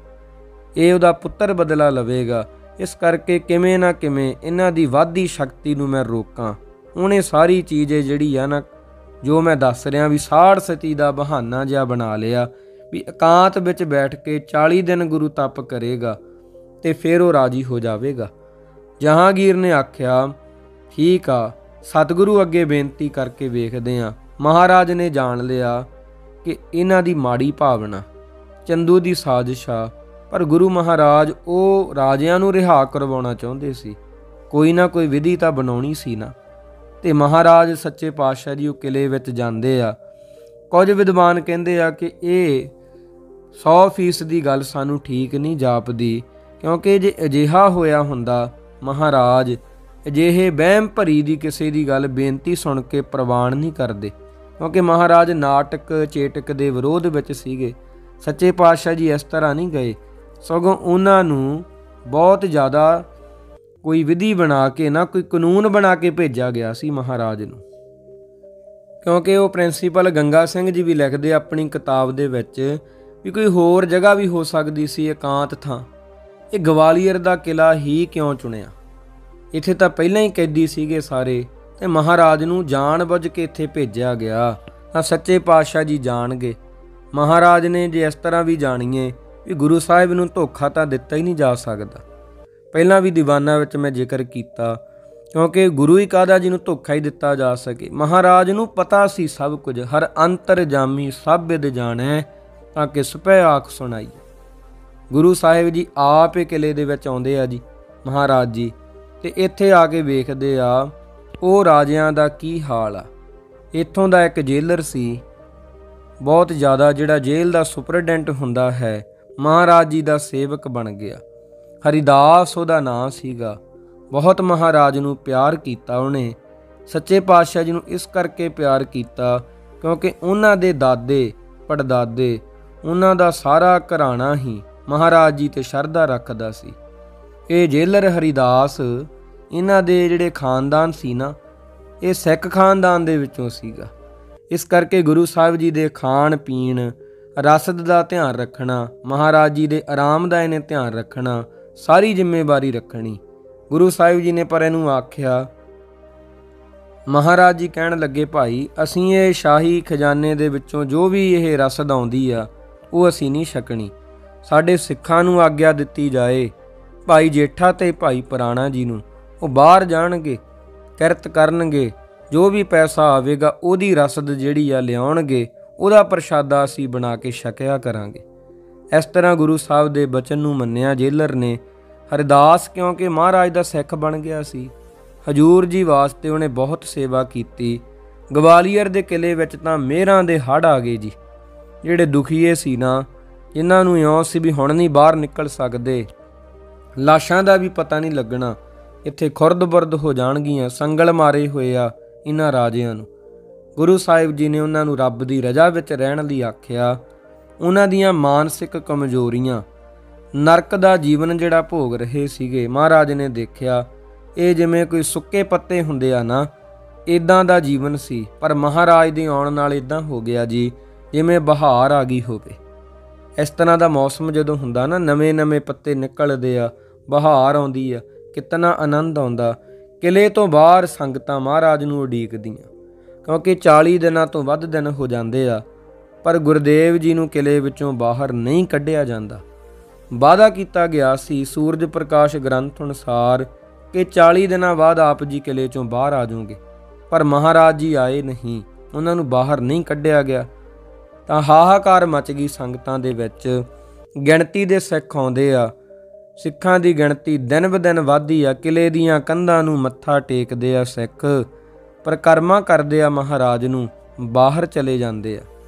ਇਹ ਉਹਦਾ ਪੁੱਤਰ ਬਦਲਾ ਲਵੇਗਾ। ਇਸ ਕਰਕੇ ਕਿਵੇਂ ਨਾ ਕਿਵੇਂ ਇਹਨਾਂ ਦੀ ਵਾਧੀ ਸ਼ਕਤੀ ਨੂੰ ਮੈਂ ਰੋਕਾਂ। ਉਹਨੇ ਸਾਰੀ ਚੀਜ਼ ਜਿਹੜੀ ਆ ਨਾ, ਜੋ ਮੈਂ ਦੱਸ ਰਿਹਾ ਵੀ ਸਾੜ ਸਤੀ ਦਾ ਬਹਾਨਾ ਜਿਹਾ ਬਣਾ ਲਿਆ ਵੀ ਇਕਾਂਤ ਵਿੱਚ ਬੈਠ ਕੇ 40 ਦਿਨ ਗੁਰੂ ਤਪ ਕਰੇਗਾ ਤੇ ਫਿਰ ਉਹ ਰਾਜੀ ਹੋ ਜਾਵੇਗਾ। ਜਹਾਂਗੀਰ ਨੇ ਆਖਿਆ, ਠੀਕ ਆ, ਸਤਿਗੁਰੂ ਅੱਗੇ ਬੇਨਤੀ ਕਰਕੇ ਵੇਖਦੇ ਹਾਂ। ਮਹਾਰਾਜ ਨੇ ਜਾਣ ਲਿਆ ਕਿ ਇਹਨਾਂ ਦੀ ਮਾੜੀ ਭਾਵਨਾ, ਚੰਦੂ ਦੀ ਸਾਜ਼ਿਸ਼ ਆ, ਪਰ ਗੁਰੂ ਮਹਾਰਾਜ ਉਹ ਰਾਜਿਆਂ ਨੂੰ ਰਿਹਾ ਕਰਵਾਉਣਾ ਚਾਹੁੰਦੇ ਸੀ, ਕੋਈ ਨਾ ਕੋਈ ਵਿਧੀ ਤਾਂ ਬਣਾਉਣੀ ਸੀ ਨਾ। ਤੇ ਮਹਾਰਾਜ ਸੱਚੇ ਪਾਤਸ਼ਾਹ ਜੀ ਉਹ ਕਿਲੇ ਵਿੱਚ ਜਾਂਦੇ ਆ। ਕੁਝ ਵਿਦਵਾਨ ਕਹਿੰਦੇ ਆ ਕਿ ਇਹ 100% ਦੀ ਗੱਲ ਸਾਨੂੰ ਠੀਕ ਨਹੀਂ ਜਾਪਦੀ, ਕਿਉਂਕਿ ਜੇ ਅਜਿਹਾ ਹੋਇਆ ਹੁੰਦਾ, ਮਹਾਰਾਜ ਅਜਿਹੇ ਵਹਿਮ ਭਰੀ ਦੀ ਕਿਸੇ ਦੀ ਗੱਲ ਬੇਨਤੀ ਸੁਣ ਕੇ ਪ੍ਰਵਾਨ ਨਹੀਂ ਕਰਦੇ, ਕਿਉਂਕਿ ਮਹਾਰਾਜ ਨਾਟਕ ਚੇਟਕ ਦੇ ਵਿਰੋਧ ਵਿੱਚ ਸੀਗੇ। ਸੱਚੇ ਪਾਤਸ਼ਾਹ ਜੀ ਇਸ ਤਰ੍ਹਾਂ ਨਹੀਂ ਗਏ, ਸਗੋਂ ਉਹਨਾਂ ਨੂੰ ਬਹੁਤ ਜ਼ਿਆਦਾ ਕੋਈ ਵਿਧੀ ਬਣਾ ਕੇ ਨਾ, ਕੋਈ ਕਾਨੂੰਨ ਬਣਾ ਕੇ ਭੇਜਿਆ ਗਿਆ ਸੀ ਮਹਾਰਾਜ ਨੂੰ। ਕਿਉਂਕਿ ਉਹ ਪ੍ਰਿੰਸੀਪਲ ਗੰਗਾ ਸਿੰਘ ਜੀ ਵੀ ਲਿਖਦੇ ਆਪਣੀ ਕਿਤਾਬ ਦੇ ਵਿੱਚ ਵੀ ਕੋਈ ਹੋਰ ਜਗ੍ਹਾ ਵੀ ਹੋ ਸਕਦੀ ਸੀ ਇਕਾਂਤ ਥਾਂ, ਇਹ ਗਵਾਲੀਅਰ ਦਾ ਕਿਲਾ ਹੀ ਕਿਉਂ ਚੁਣਿਆ? ਇੱਥੇ ਤਾਂ ਪਹਿਲਾਂ ਹੀ ਕੈਦੀ ਸੀਗੇ ਸਾਰੇ, ਤੇ ਮਹਾਰਾਜ ਨੂੰ ਜਾਣ ਬੁੱਝ ਕੇ ਇੱਥੇ ਭੇਜਿਆ ਗਿਆ। ਤਾਂ ਸੱਚੇ ਪਾਤਸ਼ਾਹ ਜੀ ਜਾਣਗੇ। ਮਹਾਰਾਜ ਨੇ ਜੇ ਇਸ ਤਰ੍ਹਾਂ ਵੀ ਜਾਣੀਏ ਵੀ ਗੁਰੂ ਸਾਹਿਬ ਨੂੰ ਧੋਖਾ ਤਾਂ ਦਿੱਤਾ ਹੀ ਨਹੀਂ ਜਾ ਸਕਦਾ। ਪਹਿਲਾਂ ਵੀ ਦੀਵਾਨਾਂ ਵਿੱਚ ਮੈਂ ਜ਼ਿਕਰ ਕੀਤਾ ਕਿਉਂਕਿ ਗੁਰੂ ਹੀ ਕਾਹਦਾ ਜਿਹਨੂੰ ਧੋਖਾ ਹੀ ਦਿੱਤਾ ਜਾ ਸਕੇ। ਮਹਾਰਾਜ ਨੂੰ ਪਤਾ ਸੀ ਸਭ ਕੁਝ, ਹਰ ਅੰਤਰਜਾਮੀ ਸਭ ਵਿਦ ਜਾਣੈ, ਤਾਂ ਕਿਸ ਪੈ ਆਖ ਸੁਣਾਈ। ਗੁਰੂ ਸਾਹਿਬ ਜੀ ਆਪ ਹੀ ਕਿਲੇ ਦੇ ਵਿੱਚ ਆਉਂਦੇ ਆ ਜੀ ਮਹਾਰਾਜ ਜੀ, ਤੇ ਇੱਥੇ ਆ ਕੇ ਵੇਖਦੇ ਆ ਉਹ ਰਾਜਿਆਂ ਦਾ ਕੀ ਹਾਲ ਆ। ਇੱਥੋਂ ਦਾ ਇੱਕ ਜੇਲਰ ਸੀ ਬਹੁਤ ਜ਼ਿਆਦਾ, ਜਿਹੜਾ ਜੇਲ੍ਹ ਦਾ ਸੁਪਰਡੈਂਟ ਹੁੰਦਾ ਹੈ, ਮਹਾਰਾਜ ਜੀ ਦਾ ਸੇਵਕ ਬਣ ਗਿਆ। ਹਰੀਦਾਸ ਉਹਦਾ ਨਾਂ ਸੀਗਾ। ਬਹੁਤ ਮਹਾਰਾਜ ਨੂੰ ਪਿਆਰ ਕੀਤਾ ਉਹਨੇ। ਸੱਚੇ ਪਾਤਸ਼ਾਹ ਜੀ ਨੂੰ ਇਸ ਕਰਕੇ ਪਿਆਰ ਕੀਤਾ ਕਿਉਂਕਿ ਉਹਨਾਂ ਦੇ ਦਾਦੇ ਪੜਦਾਦੇ, ਉਹਨਾਂ ਦਾ ਸਾਰਾ ਘਰਾਣਾ ਹੀ ਮਹਾਰਾਜ ਜੀ 'ਤੇ ਸ਼ਰਧਾ ਰੱਖਦਾ ਸੀ। ਇਹ ਜੇਲਰ ਹਰੀਦਾਸ ਇਹਨਾਂ ਦੇ ਜਿਹੜੇ ਖਾਨਦਾਨ ਸੀ ਨਾ, ਇਹ ਸਿੱਖ ਖਾਨਦਾਨ ਦੇ ਵਿੱਚੋਂ ਸੀਗਾ। ਇਸ ਕਰਕੇ ਗੁਰੂ ਸਾਹਿਬ ਜੀ ਦੇ ਖਾਣ ਪੀਣ, ਰਸਦ ਦਾ ਧਿਆਨ ਰੱਖਣਾ, ਮਹਾਰਾਜ ਜੀ ਦੇ ਆਰਾਮ ਦਾ ਇਹਨੇ ਧਿਆਨ ਰੱਖਣਾ, ਸਾਰੀ ਜ਼ਿੰਮੇਵਾਰੀ ਰੱਖਣੀ ਗੁਰੂ ਸਾਹਿਬ ਜੀ ਨੇ। ਪਰ ਇਹਨੂੰ ਆਖਿਆ, ਮਹਾਰਾਜ ਜੀ ਕਹਿਣ ਲੱਗੇ, ਭਾਈ ਅਸੀਂ ਇਹ ਸ਼ਾਹੀ ਖਜ਼ਾਨੇ ਦੇ ਵਿੱਚੋਂ ਜੋ ਵੀ ਇਹ ਰਸਦ ਆਉਂਦੀ ਆ ਉਹ ਅਸੀਂ ਨਹੀਂ ਛਕਣੀ। ਸਾਡੇ ਸਿੱਖਾਂ ਨੂੰ ਆਗਿਆ ਦਿੱਤੀ ਜਾਏ, ਭਾਈ ਜੇਠਾ ਤੇ ਭਾਈ ਪੁਰਾਣਾ ਜੀ ਨੂੰ, ਉਹ ਬਾਹਰ ਜਾਣਗੇ, ਕਿਰਤ ਕਰਨਗੇ, ਜੋ ਵੀ ਪੈਸਾ ਆਵੇਗਾ ਉਹਦੀ ਰਸਦ ਜਿਹੜੀ ਆ ਲਿਆਉਣਗੇ, ਉਹਦਾ ਪ੍ਰਸ਼ਾਦਾ ਅਸੀਂ ਬਣਾ ਕੇ ਛਕਿਆ ਕਰਾਂਗੇ। ਇਸ ਤਰ੍ਹਾਂ ਗੁਰੂ ਸਾਹਿਬ ਦੇ ਬਚਨ ਨੂੰ ਮੰਨਿਆ ਜੇਲਰ ਨੇ। ਹਰਿਦਾਸ ਕਿਉਂਕਿ ਮਹਾਰਾਜ ਦਾ ਸਿੱਖ ਬਣ ਗਿਆ ਸੀ, ਹਜੂਰ ਜੀ ਵਾਸਤੇ ਉਹਨੇ ਬਹੁਤ ਸੇਵਾ ਕੀਤੀ। ਗਵਾਲੀਅਰ ਦੇ ਕਿਲੇ ਵਿੱਚ ਤਾਂ ਮਿਹਰਾਂ ਦੇ ਹੜ੍ਹ ਆ ਗਏ ਜੀ। ਜਿਹੜੇ ਦੁਖੀਏ ਸੀ ਨਾ, ਜਿਨ੍ਹਾਂ ਨੂੰ ਇਉਂ ਸੀ ਵੀ ਹੁਣ ਨਹੀਂ ਬਾਹਰ ਨਿਕਲ ਸਕਦੇ, ਲਾਸ਼ਾਂ ਦਾ ਵੀ ਪਤਾ ਨਹੀਂ ਲੱਗਣਾ, ਇੱਥੇ ਖੁਰਦ-ਬੁਰਦ ਹੋ ਜਾਣਗੀਆਂ, ਸੰਗਲ ਮਾਰੇ ਹੋਏ ਆ ਇਹਨਾਂ ਰਾਜਿਆਂ ਨੂੰ। ਗੁਰੂ ਸਾਹਿਬ ਜੀ ਨੇ ਉਹਨਾਂ ਨੂੰ ਰੱਬ ਦੀ ਰਜ਼ਾ ਵਿੱਚ ਰਹਿਣ ਲਈ ਆਖਿਆ। ਉਹਨਾਂ ਦੀਆਂ ਮਾਨਸਿਕ ਕਮਜ਼ੋਰੀਆਂ, ਨਰਕ ਦਾ ਜੀਵਨ ਜਿਹੜਾ ਭੋਗ ਰਹੇ ਸੀਗੇ, ਮਹਾਰਾਜ ਨੇ ਦੇਖਿਆ ਇਹ ਜਿਵੇਂ ਕੋਈ ਸੁੱਕੇ ਪੱਤੇ ਹੁੰਦੇ ਆ ਨਾ, ਇੱਦਾਂ ਦਾ ਜੀਵਨ ਸੀ। ਪਰ ਮਹਾਰਾਜ ਦੇ ਆਉਣ ਨਾਲ ਇੱਦਾਂ ਹੋ ਗਿਆ ਜੀ ਜਿਵੇਂ ਬਹਾਰ ਆ ਗਈ ਹੋਵੇ। ਇਸ ਤਰ੍ਹਾਂ ਦਾ ਮੌਸਮ ਜਦੋਂ ਹੁੰਦਾ ਨਾ, ਨਵੇਂ-ਨਵੇਂ ਪੱਤੇ ਨਿਕਲਦੇ ਆ, ਬਹਾਰ ਆਉਂਦੀ ਆ, ਕਿਤਨਾ ਆਨੰਦ ਆਉਂਦਾ। ਕਿਲੇ ਤੋਂ ਬਾਹਰ ਸੰਗਤਾਂ ਮਹਾਰਾਜ ਨੂੰ ਉਡੀਕਦੀਆਂ, ਕਿਉਂਕਿ 40 ਦਿਨਾਂ ਤੋਂ ਵੱਧ ਦਿਨ ਹੋ ਜਾਂਦੇ ਆ, ਪਰ ਗੁਰਦੇਵ ਜੀ ਨੂੰ ਕਿਲੇ ਵਿੱਚੋਂ ਬਾਹਰ ਨਹੀਂ ਕੱਢਿਆ ਜਾਂਦਾ। ਵਾਅਦਾ ਕੀਤਾ ਗਿਆ ਸੀ ਸੂਰਜ ਪ੍ਰਕਾਸ਼ ਗ੍ਰੰਥ ਅਨੁਸਾਰ ਕਿ 40 ਦਿਨਾਂ ਬਾਅਦ ਆਪ ਜੀ ਕਿਲੇ 'ਚੋਂ ਬਾਹਰ ਆ ਜਾਓਗੇ, ਪਰ ਮਹਾਰਾਜ ਜੀ ਆਏ ਨਹੀਂ, ਉਹਨਾਂ ਨੂੰ ਬਾਹਰ ਨਹੀਂ ਕੱਢਿਆ ਗਿਆ। ਤਾਂ ਹਾਹਾਕਾਰ ਮਚ ਗਈ ਸੰਗਤਾਂ ਦੇ ਵਿੱਚ। ਗਿਣਤੀ ਦੇ ਸਿੱਖ ਆਉਂਦੇ ਆ, ਸਿੱਖਾਂ ਦੀ ਗਿਣਤੀ ਦਿਨ ਬ ਦਿਨ ਵੱਧਦੀ ਆ। ਕਿਲੇ ਦੀਆਂ ਕੰਧਾਂ ਨੂੰ ਮੱਥਾ ਟੇਕਦੇ ਆ ਸਿੱਖ, ਪਰਿਕਰਮਾ ਕਰਦੇ ਆ ਮਹਾਰਾਜ ਨੂੰ, ਬਾਹਰ ਚਲੇ ਜਾਂਦੇ ਆ,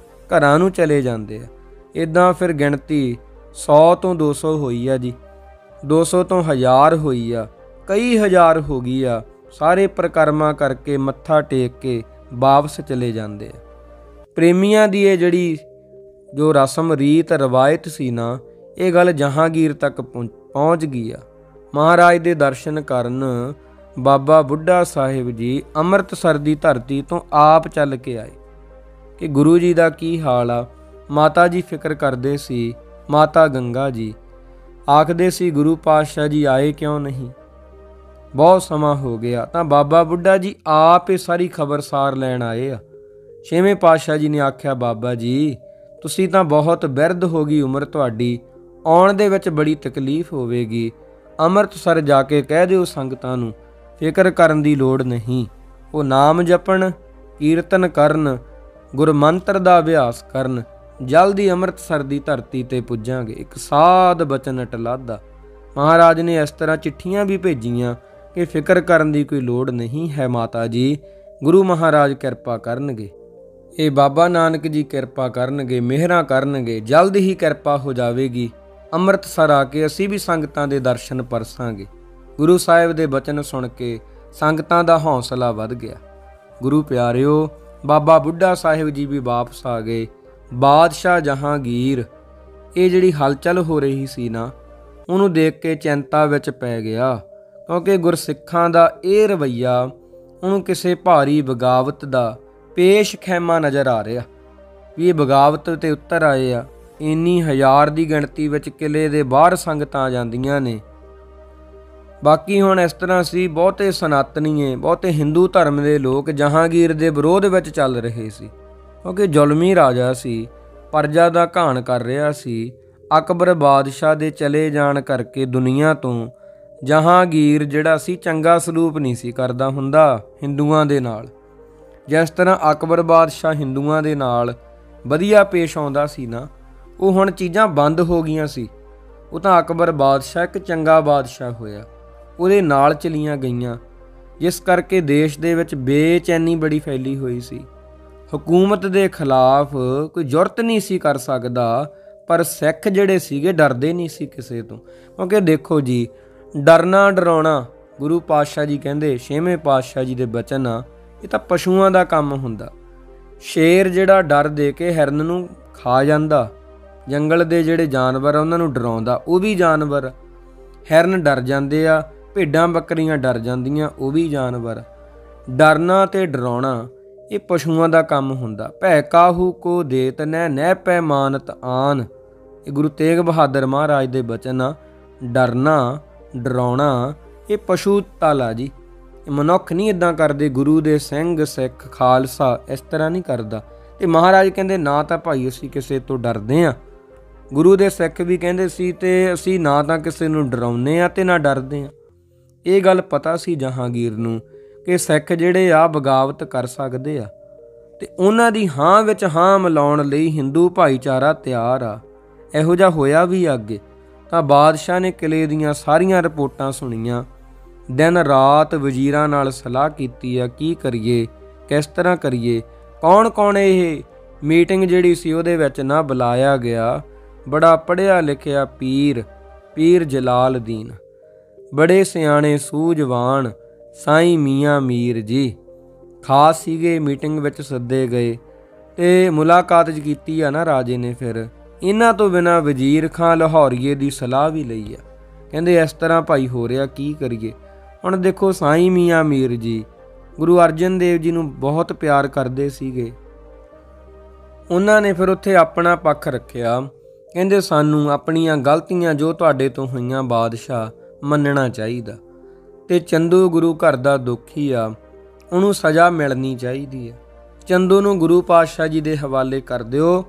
ਘਰਾਂ ਨੂੰ ਚਲੇ ਜਾਂਦੇ ਆ। ਇੱਦਾਂ ਫਿਰ ਗਿਣਤੀ 100 ਤੋਂ 200 ਹੋਈ ਆ ਜੀ, 200 ਤੋਂ 1000 ਹੋਈ ਆ, ਕਈ ਹਜ਼ਾਰ ਹੋ ਗਈ ਆ। ਸਾਰੇ ਪਰਿਕਰਮਾ ਕਰਕੇ ਮੱਥਾ ਟੇਕ ਕੇ ਵਾਪਸ ਚਲੇ ਜਾਂਦੇ ਆ। ਪ੍ਰੇਮੀਆਂ ਦੀ ਇਹ ਜਿਹੜੀ ਜੋ ਰਸਮ ਰੀਤ ਰਵਾਇਤ ਸੀ ਨਾ, ਇਹ ਗੱਲ ਜਹਾਂਗੀਰ ਤੱਕ ਪਹੁੰਚ ਗਈ ਆ। ਮਹਾਰਾਜ ਦੇ ਦਰਸ਼ਨ ਕਰਨ ਬਾਬਾ ਬੁੱਢਾ ਸਾਹਿਬ ਜੀ ਅੰਮ੍ਰਿਤਸਰ ਦੀ ਧਰਤੀ ਤੋਂ ਆਪ ਚੱਲ ਕੇ ਆਏ ਕਿ ਗੁਰੂ ਜੀ ਦਾ ਕੀ ਹਾਲ ਆ। ਮਾਤਾ ਜੀ ਫਿਕਰ ਕਰਦੇ ਸੀ, ਮਾਤਾ ਗੰਗਾ ਜੀ ਆਖਦੇ ਸੀ ਗੁਰੂ ਪਾਤਸ਼ਾਹ ਜੀ ਆਏ ਕਿਉਂ ਨਹੀਂ, ਬਹੁਤ ਸਮਾਂ ਹੋ ਗਿਆ। ਤਾਂ ਬਾਬਾ ਬੁੱਢਾ ਜੀ ਆਪ ਇਹ ਸਾਰੀ ਖਬਰਸਾਰ ਲੈਣ ਆਏ ਆ। 6ਵੇਂ ਪਾਤਸ਼ਾਹ ਜੀ ਨੇ ਆਖਿਆ, ਬਾਬਾ ਜੀ ਤੁਸੀਂ ਤਾਂ ਬਹੁਤ ਬਿਰਧ ਹੋ ਗਈ ਉਮਰ ਤੁਹਾਡੀ, ਆਉਣ ਦੇ ਵਿੱਚ ਬੜੀ ਤਕਲੀਫ ਹੋਵੇਗੀ। ਅੰਮ੍ਰਿਤਸਰ ਜਾ ਕੇ ਕਹਿ ਦਿਓ ਸੰਗਤਾਂ ਨੂੰ ਫਿਕਰ ਕਰਨ ਦੀ ਲੋੜ ਨਹੀਂ, ਉਹ ਨਾਮ ਜਪਣ, ਕੀਰਤਨ ਕਰਨ, ਗੁਰਮੰਤਰ ਦਾ ਅਭਿਆਸ ਕਰਨ, ਜਲਦੀ ਅੰਮ੍ਰਿਤਸਰ ਦੀ ਧਰਤੀ ਤੇ ਪੁੱਜਾਂਗੇ। ਇੱਕ ਸਾਧ ਬਚਨ ਅਟਲਾਦਾ। ਮਹਾਰਾਜ ਨੇ ਇਸ ਤਰ੍ਹਾਂ ਚਿੱਠੀਆਂ ਵੀ ਭੇਜੀਆਂ ਕਿ ਫਿਕਰ ਕਰਨ ਦੀ ਕੋਈ ਲੋੜ ਨਹੀਂ ਹੈ ਮਾਤਾ ਜੀ, ਗੁਰੂ ਮਹਾਰਾਜ ਕਿਰਪਾ ਕਰਨਗੇ, ਇਹ ਬਾਬਾ ਨਾਨਕ ਜੀ ਕਿਰਪਾ ਕਰਨਗੇ, ਮਿਹਰਾਂ ਕਰਨਗੇ, ਜਲਦ ਹੀ ਕਿਰਪਾ ਹੋ ਜਾਵੇਗੀ। ਅੰਮ੍ਰਿਤਸਰ ਆ ਕੇ ਅਸੀਂ ਵੀ ਸੰਗਤਾਂ ਦੇ ਦਰਸ਼ਨ ਪਰਸਾਂਗੇ। ਗੁਰੂ ਸਾਹਿਬ ਦੇ ਬਚਨ ਸੁਣ ਕੇ ਸੰਗਤਾਂ ਦਾ ਹੌਸਲਾ ਵੱਧ ਗਿਆ। ਗੁਰੂ ਪਿਆਰਿਓ, ਬਾਬਾ ਬੁੱਢਾ ਸਾਹਿਬ ਜੀ ਵੀ ਵਾਪਸ ਆ ਗਏ। ਬਾਦਸ਼ਾਹ ਜਹਾਂਗੀਰ ਇਹ ਜਿਹੜੀ ਹਲਚਲ ਹੋ ਰਹੀ ਸੀ ਨਾ, ਉਹਨੂੰ ਦੇਖ ਕੇ ਚਿੰਤਾ ਵਿੱਚ ਪੈ ਗਿਆ, ਕਿਉਂਕਿ ਗੁਰਸਿੱਖਾਂ ਦਾ ਇਹ ਰਵੱਈਆ ਉਹਨੂੰ ਕਿਸੇ ਭਾਰੀ ਬਗਾਵਤ ਦਾ ਪੇਸ਼ ਖੈਮਾ ਨਜ਼ਰ ਆ ਰਿਹਾ ਵੀ ਇਹ ਬਗਾਵਤ ਤੇ ਉੱਤਰ ਆਏ ਆ। ਇੰਨੀ 1000 ਦੀ ਗਿਣਤੀ ਵਿੱਚ ਕਿਲੇ ਦੇ ਬਾਹਰ ਸੰਗਤਾਂ ਆ ਜਾਂਦੀਆਂ ਨੇ। ਬਾਕੀ ਹੁਣ ਇਸ ਤਰ੍ਹਾਂ ਸੀ, ਬਹੁਤੇ ਸਨਾਤਨੀਏ, ਬਹੁਤੇ ਹਿੰਦੂ ਧਰਮ ਦੇ ਲੋਕ ਜਹਾਂਗੀਰ ਦੇ ਵਿਰੋਧ ਵਿੱਚ ਚੱਲ ਰਹੇ ਸੀ, ਕਿਉਂਕਿ ਜ਼ੁਲਮੀ ਰਾਜਾ ਸੀ, ਪਰਜਾ ਦਾ ਘਾਣ ਕਰ ਰਿਹਾ ਸੀ। ਅਕਬਰ ਬਾਦਸ਼ਾਹ ਦੇ ਚਲੇ ਜਾਣ ਕਰਕੇ ਦੁਨੀਆ ਤੋਂ ਜਹਾਂਗੀਰ ਜਿਹੜਾ ਸੀ ਚੰਗਾ ਸਲੂਕ ਨਹੀਂ ਸੀ ਕਰਦਾ ਹੁੰਦਾ ਹਿੰਦੂਆਂ ਦੇ ਨਾਲ। ਜਿਸ ਤਰ੍ਹਾਂ ਅਕਬਰ ਬਾਦਸ਼ਾਹ ਹਿੰਦੂਆਂ ਦੇ ਨਾਲ ਵਧੀਆ ਪੇਸ਼ ਆਉਂਦਾ ਸੀ ਨਾ, ਉਹ ਹੁਣ ਚੀਜ਼ਾਂ ਬੰਦ ਹੋ ਗਈਆਂ ਸੀ। ਉਹ ਤਾਂ ਅਕਬਰ ਬਾਦਸ਼ਾਹ ਇੱਕ ਚੰਗਾ ਬਾਦਸ਼ਾਹ ਹੋਇਆ, ਉਹਦੇ ਨਾਲ ਚਲੀਆਂ ਗਈਆਂ, ਜਿਸ ਕਰਕੇ ਦੇਸ਼ ਦੇ ਵਿੱਚ ਬੇਚੈਨੀ ਬੜੀ ਫੈਲੀ ਹੋਈ ਸੀ। ਹਕੂਮਤ ਦੇ ਖਿਲਾਫ ਕੋਈ ਜੁਰਤ ਨਹੀਂ ਸੀ ਕਰ ਸਕਦਾ, ਪਰ ਸਿੱਖ ਜਿਹੜੇ ਸੀਗੇ ਡਰਦੇ ਨਹੀਂ ਸੀ ਕਿਸੇ ਤੋਂ। ਕਿਉਂਕਿ ਦੇਖੋ ਜੀ, ਡਰਨਾ ਡਰਾਉਣਾ ਗੁਰੂ ਪਾਤਸ਼ਾਹ ਜੀ ਕਹਿੰਦੇ, 6ਵੇਂ ਪਾਤਸ਼ਾਹ ਜੀ ਦੇ ਬਚਨ ਆ, ਇਹ ਤਾਂ ਪਸ਼ੂਆਂ ਦਾ ਕੰਮ ਹੁੰਦਾ। ਸ਼ੇਰ ਜਿਹੜਾ ਡਰ ਦੇ ਕੇ ਹਿਰਨ ਨੂੰ ਖਾ ਜਾਂਦਾ, ਜੰਗਲ ਦੇ ਜਿਹੜੇ ਜਾਨਵਰ ਆ ਉਹਨਾਂ ਨੂੰ ਡਰਾਉਂਦਾ, ਉਹ ਵੀ ਜਾਨਵਰ। ਹਿਰਨ ਡਰ ਜਾਂਦੇ ਆ, ਭੇਡਾਂ ਬੱਕਰੀਆਂ ਡਰ ਜਾਂਦੀਆਂ, ਉਹ ਵੀ ਜਾਨਵਰ। ਡਰਨਾ ਤੇ ਡਰਾਉਣਾ ਇਹ ਪਸ਼ੂਆਂ ਦਾ ਕੰਮ ਹੁੰਦਾ। ਭੈ ਕਾਹੂ ਕੋ ਦੇਤ ਨਹਿ ਨਹਿ ਪੈ ਮਾਨਤ ਆਨ, ਇਹ ਗੁਰੂ ਤੇਗ ਬਹਾਦਰ ਮਹਾਰਾਜ ਦੇ ਬਚਨ ਆ। ਡਰਨਾ ਡਰਾਉਣਾ ਇਹ ਪਸ਼ੂ ਤਾਲਾ ਜੀ, ਇਹ ਮਨੁੱਖ ਨਹੀਂ ਇੱਦਾਂ ਕਰਦੇ। ਗੁਰੂ ਦੇ ਸਿੰਘ ਸਿੱਖ ਖਾਲਸਾ ਇਸ ਤਰ੍ਹਾਂ ਨਹੀਂ ਕਰਦਾ। ਤੇ ਮਹਾਰਾਜ ਕਹਿੰਦੇ ਨਾ ਤਾਂ ਭਾਈ ਅਸੀਂ ਕਿਸੇ ਤੋਂ ਡਰਦੇ ਹਾਂ, ਗੁਰੂ ਦੇ ਸਿੱਖ ਵੀ ਕਹਿੰਦੇ ਸੀ, ਤੇ ਅਸੀਂ ਨਾ ਤਾਂ ਕਿਸੇ ਨੂੰ ਡਰਾਉਂਦੇ ਹਾਂ ਤੇ ਨਾ ਡਰਦੇ ਹਾਂ। ਇਹ ਗੱਲ ਪਤਾ ਸੀ ਜਹਾਂਗੀਰ ਨੂੰ ਕਿ ਸਿੱਖ ਜਿਹੜੇ ਆ ਬਗਾਵਤ ਕਰ ਸਕਦੇ ਆ, ਤੇ ਉਹਨਾਂ ਦੀ ਹਾਂ ਵਿੱਚ ਹਾਂ ਮਿਲਾਉਣ ਲਈ ਹਿੰਦੂ ਭਾਈਚਾਰਾ ਤਿਆਰ ਆ। ਇਹੋ ਜਿਹਾ ਹੋਇਆ ਵੀ ਅੱਗੇ। ਤਾਂ ਬਾਦਸ਼ਾਹ ਨੇ ਕਿਲੇ ਦੀਆਂ ਸਾਰੀਆਂ ਰਿਪੋਰਟਾਂ ਸੁਣੀਆਂ, ਦਿਨ ਰਾਤ ਵਜ਼ੀਰਾਂ ਨਾਲ ਸਲਾਹ ਕੀਤੀ ਆ, ਕੀ ਕਰੀਏ, ਕਿਸ ਤਰ੍ਹਾਂ ਕਰੀਏ। ਕੌਣ ਕੌਣ ਇਹ ਮੀਟਿੰਗ ਜਿਹੜੀ ਸੀ ਉਹਦੇ ਵਿੱਚ ਨਾ ਬੁਲਾਇਆ ਗਿਆ, ਬੜਾ ਪੜ੍ਹਿਆ ਲਿਖਿਆ ਪੀਰ ਜਲਾਲਦੀਨ, ਬੜੇ ਸਿਆਣੇ ਸੂਝਵਾਨ ਸਾਈਂ ਮੀਆਂ ਮੀਰ ਜੀ ਖਾਸ ਸੀਗੇ, ਮੀਟਿੰਗ ਵਿੱਚ ਸੱਦੇ ਗਏ ਤੇ ਮੁਲਾਕਾਤ ਕੀਤੀ ਆ ਨਾ ਰਾਜੇ ਨੇ। ਫਿਰ ਇਹਨਾਂ ਤੋਂ ਬਿਨਾਂ ਵਜ਼ੀਰ ਖਾਂ ਲਾਹੌਰੀਏ ਦੀ ਸਲਾਹ ਵੀ ਲਈ ਆ। ਕਹਿੰਦੇ ਇਸ ਤਰ੍ਹਾਂ ਭਾਈ ਹੋ ਰਿਹਾ, ਕੀ ਕਰੀਏ। ਹੁਣ ਦੇਖੋ, ਸਾਈਂ ਮੀਆਂ ਮੀਰ ਜੀ ਗੁਰੂ ਅਰਜਨ ਦੇਵ ਜੀ ਨੂੰ ਬਹੁਤ ਪਿਆਰ ਕਰਦੇ ਸੀਗੇ। ਉਹਨਾਂ ਨੇ ਫਿਰ ਉੱਥੇ ਆਪਣਾ ਪੱਖ ਰੱਖਿਆ। ਕਹਿੰਦੇ ਸਾਨੂੰ ਆਪਣੀਆਂ ਗਲਤੀਆਂ ਜੋ ਤੁਹਾਡੇ ਤੋਂ ਹੋਈਆਂ ਬਾਦਸ਼ਾਹ ਮੰਨਣਾ ਚਾਹੀਦਾ, ਤੇ ਚੰਦੂ ਗੁਰੂ ਘਰ ਦਾ ਦੁਖੀ ਆ, ਉਹਨੂੰ ਸਜ਼ਾ ਮਿਲਣੀ ਚਾਹੀਦੀ ਹੈ। ਚੰਦੂ ਨੂੰ ਗੁਰੂ ਪਾਤਸ਼ਾਹ ਜੀ ਦੇ ਹਵਾਲੇ ਕਰ ਦਿਓ,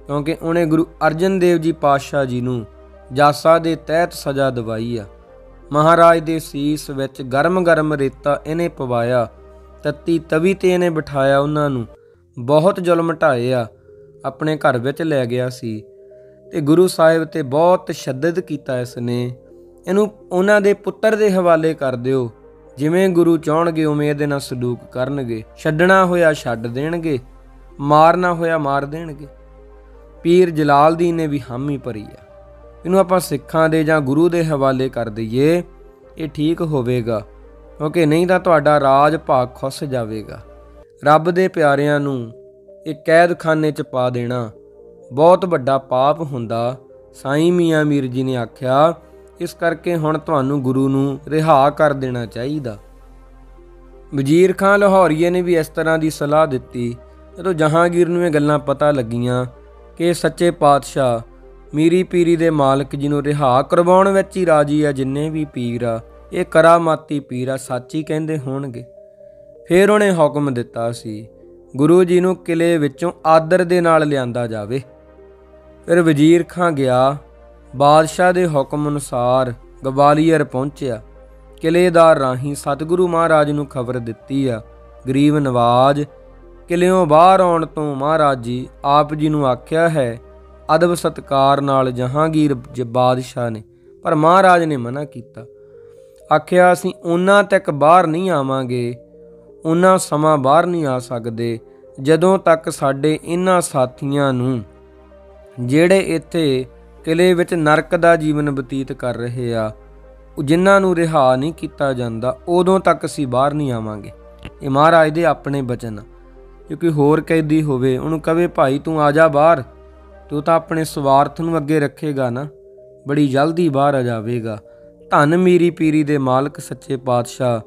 ਕਿਉਂਕਿ ਉਹਨੇ ਗੁਰੂ ਅਰਜਨ ਦੇਵ ਜੀ ਪਾਤਸ਼ਾਹ ਜੀ ਨੂੰ ਜਾਸਾ ਦੇ ਤਹਿਤ ਸਜ਼ਾ ਦਵਾਈ ਆ। ਮਹਾਰਾਜ ਦੇ ਸੀਸ ਵਿੱਚ ਗਰਮ ਗਰਮ ਰੇਤਾ ਇਹਨੇ ਪਵਾਇਆ, ਤੱਤੀ ਤਵੀ ਤੇ ਇਹਨੇ ਬਿਠਾਇਆ, ਉਹਨਾਂ ਨੂੰ ਬਹੁਤ ਜ਼ੁਲਮ ਢਾਏ ਆ, ਆਪਣੇ ਘਰ ਵਿੱਚ ਲੈ ਗਿਆ ਸੀ। ਤੇ ਗੁਰੂ ਸਾਹਿਬ ਤੇ ਬਹੁਤ ਤਸ਼ੱਦਦ ਕੀਤਾ ਇਸ ਨੇ। ਇਹਨੂੰ ਉਹਨਾਂ ਦੇ ਪੁੱਤਰ ਦੇ ਹਵਾਲੇ ਕਰ ਦਿਓ, ਜਿਵੇਂ ਗੁਰੂ ਚਾਹਣਗੇ ਉਵੇਂ ਇਹਦੇ ਨਾਲ ਸਲੂਕ ਕਰਨਗੇ, ਛੱਡਣਾ ਹੋਇਆ ਛੱਡ ਦੇਣਗੇ, ਮਾਰਨਾ ਹੋਇਆ ਮਾਰ ਦੇਣਗੇ। ਪੀਰ ਜਲਾਲਦੀਨ ਨੇ ਵੀ ਹਾਮੀ ਭਰੀ ਆ, ਇਹਨੂੰ ਆਪਾਂ ਸਿੱਖਾਂ ਦੇ ਜਾਂ ਗੁਰੂ ਦੇ ਹਵਾਲੇ ਕਰ ਦਈਏ, ਇਹ ਠੀਕ ਹੋਵੇਗਾ, ਕਿਉਂਕਿ ਨਹੀਂ ਤਾਂ ਤੁਹਾਡਾ ਰਾਜ ਭਾਗ ਖੁੱਸ ਜਾਵੇਗਾ। ਰੱਬ ਦੇ ਪਿਆਰਿਆਂ ਨੂੰ ਇਹ ਕੈਦਖਾਨੇ 'ਚ ਪਾ ਦੇਣਾ ਬਹੁਤ ਵੱਡਾ ਪਾਪ ਹੁੰਦਾ, ਸਾਈਂ ਮੀਆਂ ਮੀਰ ਜੀ ਨੇ ਆਖਿਆ। ਇਸ ਕਰਕੇ ਹੁਣ ਤੁਹਾਨੂੰ ਗੁਰੂ ਨੂੰ ਰਿਹਾ ਕਰ ਦੇਣਾ ਚਾਹੀਦਾ। ਵਜ਼ੀਰ ਖਾਂ ਲਾਹੌਰੀਏ ਨੇ ਵੀ ਇਸ ਤਰ੍ਹਾਂ ਦੀ ਸਲਾਹ ਦਿੱਤੀ। ਜਦੋਂ ਜਹਾਂਗੀਰ ਨੂੰ ਇਹ ਗੱਲਾਂ ਪਤਾ ਲੱਗੀਆਂ ਕਿ ਸੱਚੇ ਪਾਤਸ਼ਾਹ ਮੀਰੀ ਪੀਰੀ ਦੇ ਮਾਲਕ ਜੀ ਨੂੰ ਰਿਹਾ ਕਰਵਾਉਣ ਵਿੱਚ ਹੀ ਰਾਜੀ ਆ, ਜਿੰਨੇ ਵੀ ਪੀਰ ਆ ਇਹ ਕਰਾਮਾਤੀ ਪੀਰ ਆ, ਸੱਚ ਹੀ ਕਹਿੰਦੇ ਹੋਣਗੇ। ਫਿਰ ਉਹਨੇ ਹੁਕਮ ਦਿੱਤਾ ਸੀ ਗੁਰੂ ਜੀ ਨੂੰ ਕਿਲੇ ਵਿੱਚੋਂ ਆਦਰ ਦੇ ਨਾਲ ਲਿਆਂਦਾ ਜਾਵੇ। ਫਿਰ ਵਜ਼ੀਰ ਖਾਂ ਗਿਆ, ਬਾਦਸ਼ਾਹ ਦੇ ਹੁਕਮ ਅਨੁਸਾਰ ਗਵਾਲੀਅਰ ਪਹੁੰਚਿਆ। ਕਿਲੇਦਾਰ ਰਾਹੀਂ ਸਤਿਗੁਰੂ ਮਹਾਰਾਜ ਨੂੰ ਖਬਰ ਦਿੱਤੀ ਆ। ਗਰੀਬ ਨਵਾਜ਼ ਕਿਲਿਓਂ ਬਾਹਰ ਆਉਣ ਤੋਂ ਮਹਾਰਾਜ ਜੀ ਆਪ ਜੀ ਨੂੰ ਆਖਿਆ ਹੈ ਅਦਬ ਸਤਿਕਾਰ ਨਾਲ ਜਹਾਂਗੀਰ ਬਾਦਸ਼ਾਹ ਨੇ, ਪਰ ਮਹਾਰਾਜ ਨੇ ਮਨਾ ਕੀਤਾ। ਆਖਿਆ ਅਸੀਂ ਉਹਨਾਂ ਤੱਕ ਬਾਹਰ ਨਹੀਂ ਆਵਾਂਗੇ, ਉਹਨਾਂ ਸਮਾਂ ਬਾਹਰ ਨਹੀਂ ਆ ਸਕਦੇ ਜਦੋਂ ਤੱਕ ਸਾਡੇ ਇਹਨਾਂ ਸਾਥੀਆਂ ਨੂੰ ਜਿਹੜੇ ਇੱਥੇ ਕਿਲੇ ਵਿੱਚ ਨਰਕ ਦਾ ਜੀਵਨ ਬਤੀਤ ਕਰ ਰਹੇ ਆ, ਜਿਨ੍ਹਾਂ ਨੂੰ ਰਿਹਾ ਨਹੀਂ ਕੀਤਾ ਜਾਂਦਾ, ਉਦੋਂ ਤੱਕ ਅਸੀਂ ਬਾਹਰ ਨਹੀਂ ਆਵਾਂਗੇ। ਇਹ ਮਹਾਰਾਜ ਦੇ ਆਪਣੇ ਬਚਨ। ਜੇ ਕੋਈ ਹੋਰ ਕੈਦੀ ਹੋਵੇ ਉਹਨੂੰ ਕਵੇ ਭਾਈ ਤੂੰ ਆ ਜਾ ਬਾਹਰ, ਤੂੰ ਤਾਂ ਆਪਣੇ ਸਵਾਰਥ ਨੂੰ ਅੱਗੇ ਰੱਖੇਗਾ ਨਾ, ਬੜੀ ਜਲਦੀ ਬਾਹਰ ਆ ਜਾਵੇਗਾ। ਧੰਨ ਮੀਰੀ ਪੀਰੀ ਦੇ ਮਾਲਕ ਸੱਚੇ ਪਾਤਸ਼ਾਹ,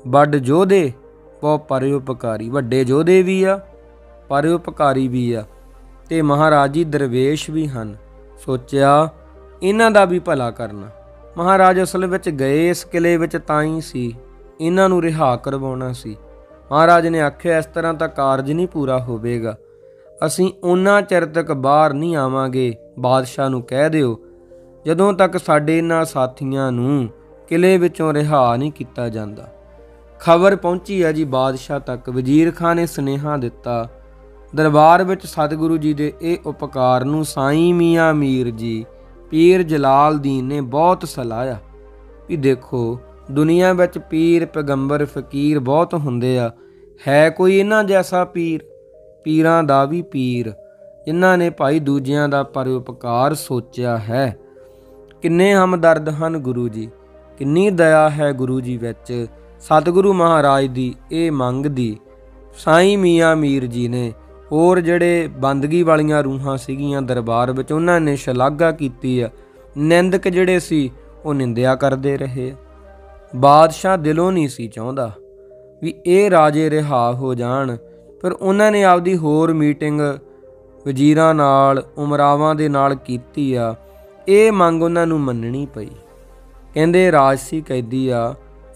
ਵੱਡ ਯੋਧੇ ਬਹੁਤ ਪਰਉਪਕਾਰੀ, ਵੱਡੇ ਯੋਧੇ ਵੀ ਆ, ਪਰਉਪਕਾਰੀ ਵੀ ਆ, ਤੇ ਮਹਾਰਾਜ ਜੀ ਦਰਵੇਸ਼ ਵੀ ਹਨ। ਸੋਚਿਆ ਇਹਨਾਂ ਦਾ ਵੀ ਭਲਾ ਕਰਨਾ। ਮਹਾਰਾਜ ਅਸਲ ਵਿੱਚ ਗਏ ਇਸ ਕਿਲੇ ਵਿੱਚ ਤਾਂ ਹੀ ਸੀ, ਇਹਨਾਂ ਨੂੰ ਰਿਹਾ ਕਰਵਾਉਣਾ ਸੀ। ਮਹਾਰਾਜ ਨੇ ਆਖਿਆ ਇਸ ਤਰ੍ਹਾਂ ਤਾਂ ਕਾਰਜ ਨਹੀਂ ਪੂਰਾ ਹੋਵੇਗਾ, ਅਸੀਂ ਉਹਨਾਂ ਚਿਰ ਤੱਕ ਬਾਹਰ ਨਹੀਂ ਆਵਾਂਗੇ। ਬਾਦਸ਼ਾਹ ਨੂੰ ਕਹਿ ਦਿਓ ਜਦੋਂ ਤੱਕ ਸਾਡੇ ਇਹਨਾਂ ਸਾਥੀਆਂ ਨੂੰ ਕਿਲੇ ਵਿੱਚੋਂ ਰਿਹਾ ਨਹੀਂ ਕੀਤਾ ਜਾਂਦਾ। ਖਬਰ ਪਹੁੰਚੀ ਹੈ ਜੀ ਬਾਦਸ਼ਾਹ ਤੱਕ। ਵਜ਼ੀਰ ਖਾਨ ਨੇ ਸੁਨੇਹਾ ਦਿੱਤਾ, ਦਰਬਾਰ ਵਿੱਚ ਸਤਿਗੁਰੂ ਜੀ ਦੇ ਇਹ ਉਪਕਾਰ ਨੂੰ ਸਾਈਂ ਮੀਆਂ ਮੀਰ ਜੀ ਪੀਰ ਜਲਾਲਦੀਨ ਨੇ ਬਹੁਤ ਸਲਾਹਿਆ ਵੀ ਦੇਖੋ ਦੁਨੀਆ ਵਿੱਚ ਪੀਰ ਪੈਗੰਬਰ ਫਕੀਰ ਬਹੁਤ ਹੁੰਦੇ ਆ, ਹੈ ਕੋਈ ਇਹਨਾਂ ਜੈਸਾ ਪੀਰ? ਪੀਰਾਂ ਦਾ ਵੀ ਪੀਰ ਜਿਨ੍ਹਾਂ ਨੇ ਭਾਈ ਦੂਜਿਆਂ ਦਾ ਪਰਉਪਕਾਰ ਸੋਚਿਆ ਹੈ। ਕਿੰਨੇ ਹਮਦਰਦ ਹਨ ਗੁਰੂ ਜੀ, ਕਿੰਨੀ ਦਇਆ ਹੈ ਗੁਰੂ ਜੀ ਵਿੱਚ। ਸਤਿਗੁਰੂ ਮਹਾਰਾਜ ਦੀ ਇਹ ਮੰਗ ਦੀ ਸਾਈਂ ਮੀਆਂ ਮੀਰ ਜੀ ਨੇ, ਹੋਰ ਜਿਹੜੇ ਬੰਦਗੀ ਵਾਲੀਆਂ ਰੂਹਾਂ ਸੀਗੀਆਂ ਦਰਬਾਰ ਵਿੱਚ, ਉਹਨਾਂ ਨੇ ਸ਼ਲਾਘਾ ਕੀਤੀ ਆ। ਨਿੰਦਕ ਜਿਹੜੇ ਸੀ ਉਹ ਨਿੰਦਿਆ ਕਰਦੇ ਰਹੇ। ਬਾਦਸ਼ਾਹ ਦਿਲੋਂ ਨਹੀਂ ਸੀ ਚਾਹੁੰਦਾ ਵੀ ਇਹ ਰਾਜੇ ਰਿਹਾ ਹੋ ਜਾਣ। ਫਿਰ ਉਹਨਾਂ ਨੇ ਆਪਦੀ ਹੋਰ ਮੀਟਿੰਗ ਵਜ਼ੀਰਾਂ ਨਾਲ, ਉਮਰਾਵਾਂ ਦੇ ਨਾਲ ਕੀਤੀ ਆ। ਇਹ ਮੰਗ ਉਹਨਾਂ ਨੂੰ ਮੰਨਣੀ ਪਈ। ਕਹਿੰਦੇ ਰਾਜਸੀ ਕੈਦੀ ਆ,